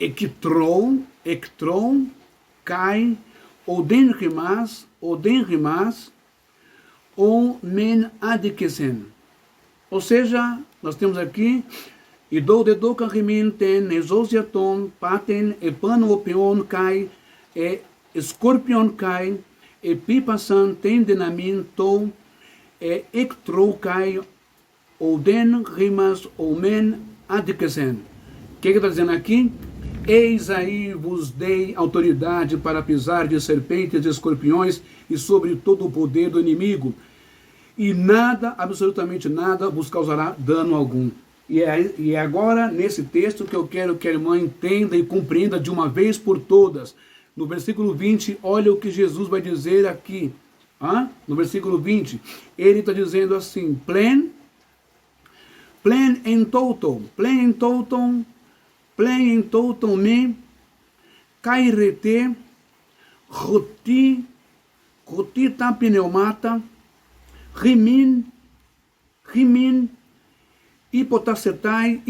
ektron, kai, odenrimas, ou men adikesen. Ou seja, nós temos aqui idou de doca riminten, exosiaton, paten, epanopion kai, escorpion kai, epipasan ten dinaminto, ektro kai, oden rimas, omen adikesen. O que está dizendo aqui? Eis aí vos dei autoridade para pisar de serpentes e escorpiões e sobre todo o poder do inimigo. E nada, absolutamente nada, vos causará dano algum. E é agora, nesse texto, que eu quero que a irmã entenda e compreenda de uma vez por todas. No versículo 20, olha o que Jesus vai dizer aqui. No versículo 20, ele está dizendo assim, plen en touton me, kairete, roti ta pneumata, rimin, hipotacetai,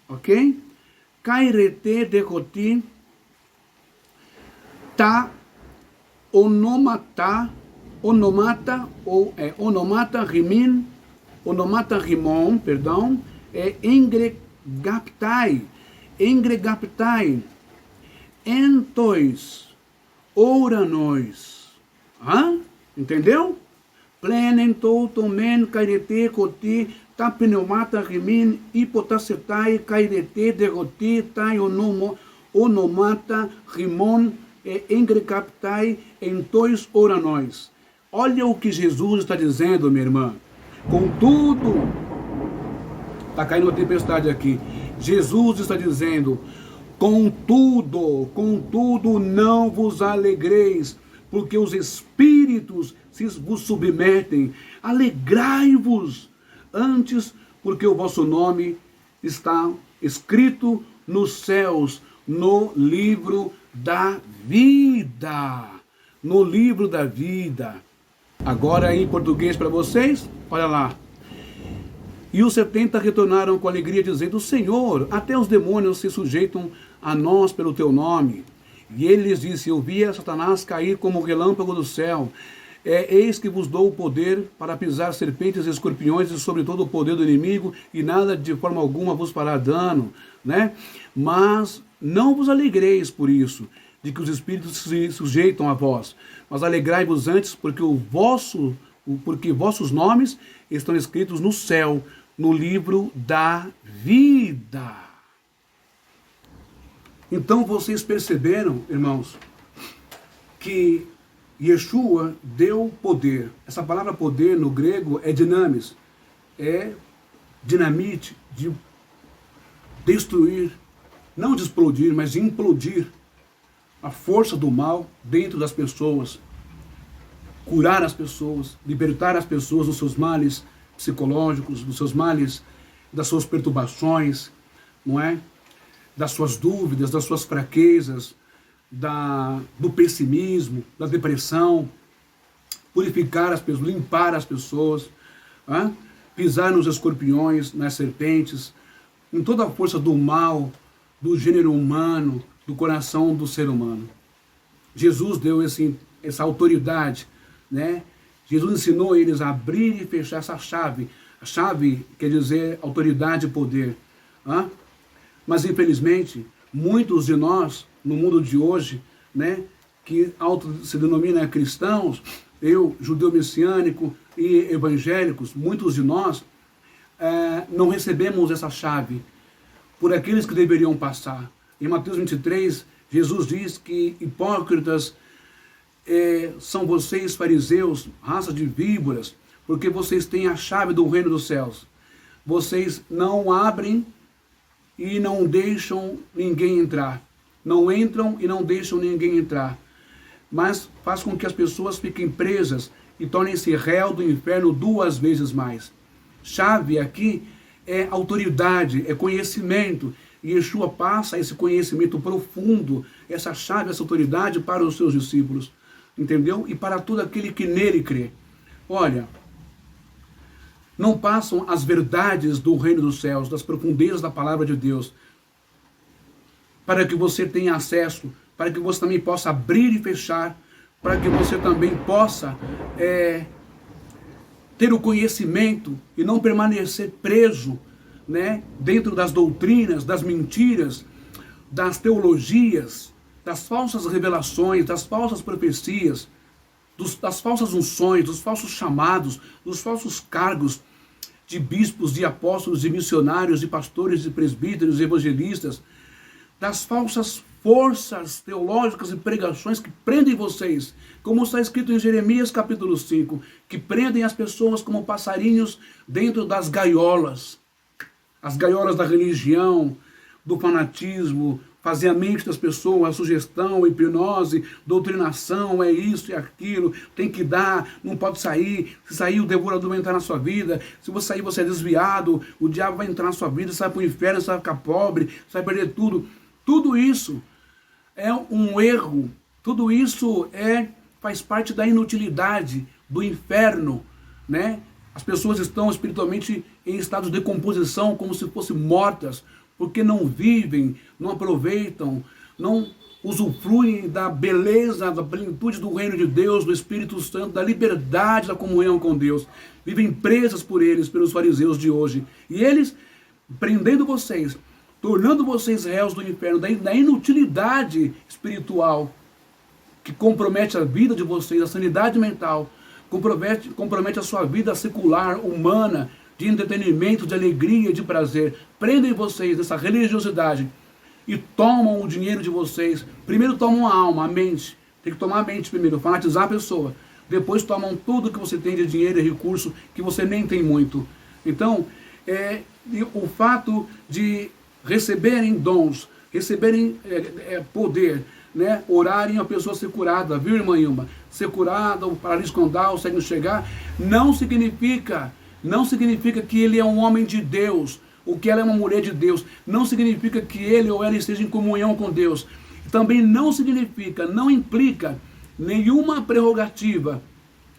ok? Kairete de roti, ta, onomata, rimon, perdão, engregaptai, entois, ouranois. Entendeu? Plenen, touton, men, kairete, koti, ta pneumata, rimin, hipotacetai, kairete, derroti, tai, onomata, rimon, engregaptai, entois, ouranois. Olha o que Jesus está dizendo, minha irmã. Contudo, está caindo uma tempestade aqui. Jesus está dizendo, contudo, não vos alegreis, porque os espíritos se vos submetem. Alegrai-vos antes, porque o vosso nome está escrito nos céus, no livro da vida. No livro da vida. Agora em português para vocês, olha lá. E os 70 retornaram com alegria, dizendo, Senhor, até os demônios se sujeitam a nós pelo teu nome. E ele lhes disse, eu via Satanás cair como um relâmpago do céu. Eis que vos dou o poder para pisar serpentes e escorpiões e sobre todo o poder do inimigo, e nada de forma alguma vos fará dano, né? Mas não vos alegreis por isso, de que os espíritos se sujeitam a vós, mas alegrai-vos antes, porque vossos nomes estão escritos no céu, no livro da vida. Então vocês perceberam, irmãos, que Yeshua deu poder. Essa palavra poder no grego é dinamis, é dinamite, de destruir, não de explodir, mas de implodir a força do mal dentro das pessoas, curar as pessoas, libertar as pessoas dos seus males psicológicos, dos seus males, das suas perturbações, não é? Das suas dúvidas, das suas fraquezas, do pessimismo, da depressão, purificar as pessoas, limpar as pessoas, pisar nos escorpiões, nas serpentes, em toda a força do mal, do gênero humano, do coração do ser humano. Jesus deu essa autoridade, né? Jesus ensinou eles a abrir e fechar essa chave. A chave quer dizer autoridade e poder. Mas infelizmente, muitos de nós, no mundo de hoje, né, que se denomina cristãos, judeu messiânico e evangélicos, muitos de nós não recebemos essa chave por aqueles que deveriam passar. Em Mateus 23, Jesus diz que hipócritas são vocês, fariseus, raça de víboras, porque vocês têm a chave do reino dos céus. Vocês não abrem e não deixam ninguém entrar. Não entram e não deixam ninguém entrar. Mas faz com que as pessoas fiquem presas e tornem-se réu do inferno 2 vezes mais. Chave aqui é autoridade, é conhecimento. E Yeshua passa esse conhecimento profundo, essa chave, essa autoridade para os seus discípulos. Entendeu? E para todo aquele que nele crê. Olha, não passam as verdades do reino dos céus, das profundezas da palavra de Deus, para que você tenha acesso, para que você também possa abrir e fechar, para que você também possa ter o conhecimento e não permanecer preso, né, dentro das doutrinas, das mentiras, das teologias, das falsas revelações, das falsas profecias, das falsas unções, dos falsos chamados, dos falsos cargos de bispos, de apóstolos, de missionários, de pastores, de presbíteros, de evangelistas, das falsas forças teológicas e pregações que prendem vocês, como está escrito em Jeremias capítulo 5, que prendem as pessoas como passarinhos dentro das gaiolas, as gaiolas da religião, do fanatismo, fazer a mente das pessoas, a sugestão, a hipnose, doutrinação, é isso e aquilo, tem que dar, não pode sair, se sair o devorador vai entrar na sua vida, se você sair você é desviado, o diabo vai entrar na sua vida, você vai para o inferno, você vai ficar pobre, você vai perder tudo. Tudo isso é um erro, tudo isso faz parte da inutilidade, do inferno, né? As pessoas estão espiritualmente em estado de decomposição, como se fossem mortas, porque não vivem, não aproveitam, não usufruem da beleza, da plenitude do reino de Deus, do Espírito Santo, da liberdade da comunhão com Deus. Vivem presas por eles, pelos fariseus de hoje. E eles, prendendo vocês, tornando vocês réus do inferno, da inutilidade espiritual, que compromete a vida de vocês, a sanidade mental, compromete a sua vida secular, humana, de entretenimento, de alegria, de prazer. Prendem vocês dessa religiosidade e tomam o dinheiro de vocês. Primeiro tomam a alma, a mente. Tem que tomar a mente primeiro, fanatizar a pessoa. Depois tomam tudo que você tem de dinheiro e recurso, que você nem tem muito. Então, o fato de receberem dons, receberem poder, né? Orarem a pessoa ser curada, viu, irmã Ilma? Ser curada, o paralítico andar, o cego chegar, não significa que ele é um homem de Deus, ou que ela é uma mulher de Deus. Não significa que ele ou ela esteja em comunhão com Deus. Também não significa, não implica nenhuma prerrogativa,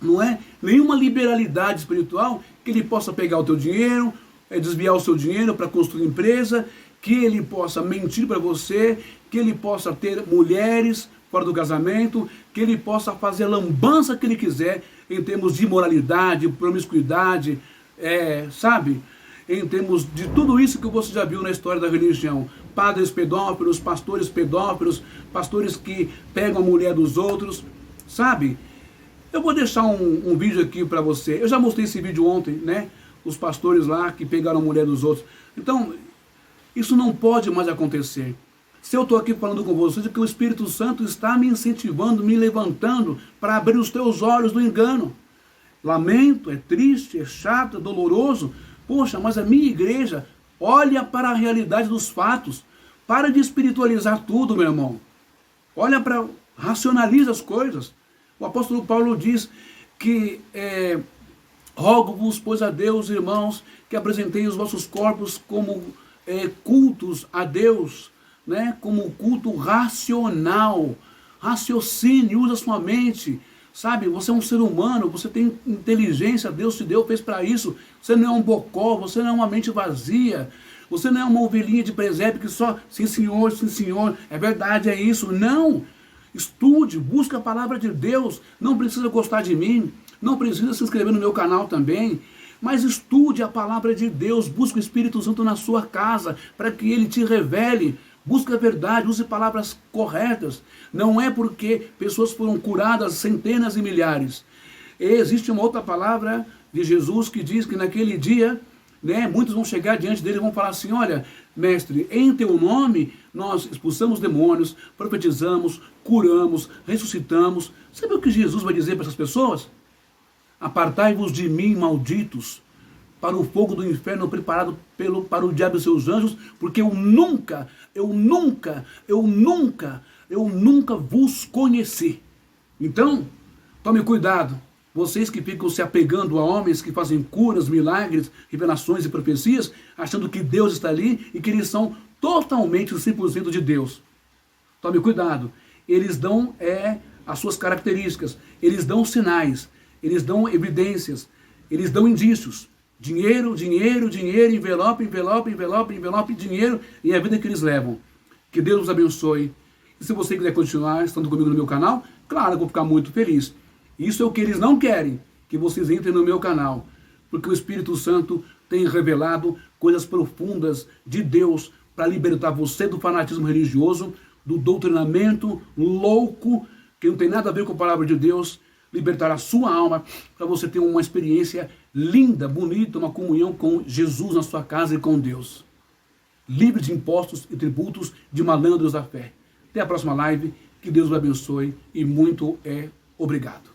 não é? Nenhuma liberalidade espiritual que ele possa pegar o teu dinheiro, desviar o seu dinheiro para construir empresa, que ele possa mentir para você, que ele possa ter mulheres fora do casamento, que ele possa fazer a lambança que ele quiser em termos de moralidade, promiscuidade, sabe? Em termos de tudo isso que você já viu na história da religião. Padres pedófilos, pastores que pegam a mulher dos outros, sabe? Eu vou deixar um vídeo aqui para você. Eu já mostrei esse vídeo ontem, né? Os pastores lá que pegaram a mulher dos outros. Então, isso não pode mais acontecer. Se eu estou aqui falando com vocês, é que o Espírito Santo está me incentivando, me levantando para abrir os teus olhos do engano. Lamento, é triste, é chato, é doloroso. Poxa, mas a minha igreja olha para a realidade dos fatos. Para de espiritualizar tudo, meu irmão. Olha para, racionaliza as coisas. O apóstolo Paulo diz que rogo-vos, pois a Deus, irmãos, que apresentei os vossos corpos como cultos a Deus, né? Como culto racional. Raciocine, usa sua mente. Sabe, você é um ser humano, você tem inteligência, Deus te deu, fez para isso. Você não é um bocó, você não é uma mente vazia. Você não é uma ovelhinha de presépio que só, sim senhor, é verdade, é isso. Não, estude, busque a palavra de Deus. Não precisa gostar de mim, não precisa se inscrever no meu canal também. Mas estude a palavra de Deus, busque o Espírito Santo na sua casa, para que ele te revele. Busque a verdade, use palavras corretas. Não é porque pessoas foram curadas centenas e milhares. E existe uma outra palavra de Jesus que diz que naquele dia, né, muitos vão chegar diante dele e vão falar assim: olha, mestre, em teu nome nós expulsamos demônios, profetizamos, curamos, ressuscitamos. Sabe o que Jesus vai dizer para essas pessoas? Apartai-vos de mim, malditos, para o fogo do inferno preparado para o diabo e seus anjos, porque eu nunca vos conheci. Então, tome cuidado, Vocês que ficam se apegando a homens que fazem curas, milagres, revelações e profecias, achando que Deus está ali e que eles são totalmente 100% de Deus. Tome cuidado. Eles dão as suas características, eles dão sinais, eles dão evidências, eles dão indícios. Dinheiro, dinheiro, dinheiro, envelope, envelope, envelope, envelope, dinheiro, e é a vida que eles levam. Que Deus os abençoe. E se você quiser continuar estando comigo no meu canal, claro, eu vou ficar muito feliz. Isso é o que eles não querem, que vocês entrem no meu canal. Porque o Espírito Santo tem revelado coisas profundas de Deus para libertar você do fanatismo religioso, do doutrinamento louco, que não tem nada a ver com a palavra de Deus, libertar a sua alma para você ter uma experiência linda, bonita, uma comunhão com Jesus na sua casa e com Deus. Livre de impostos e tributos de malandros da fé. Até a próxima live, que Deus o abençoe e muito obrigado.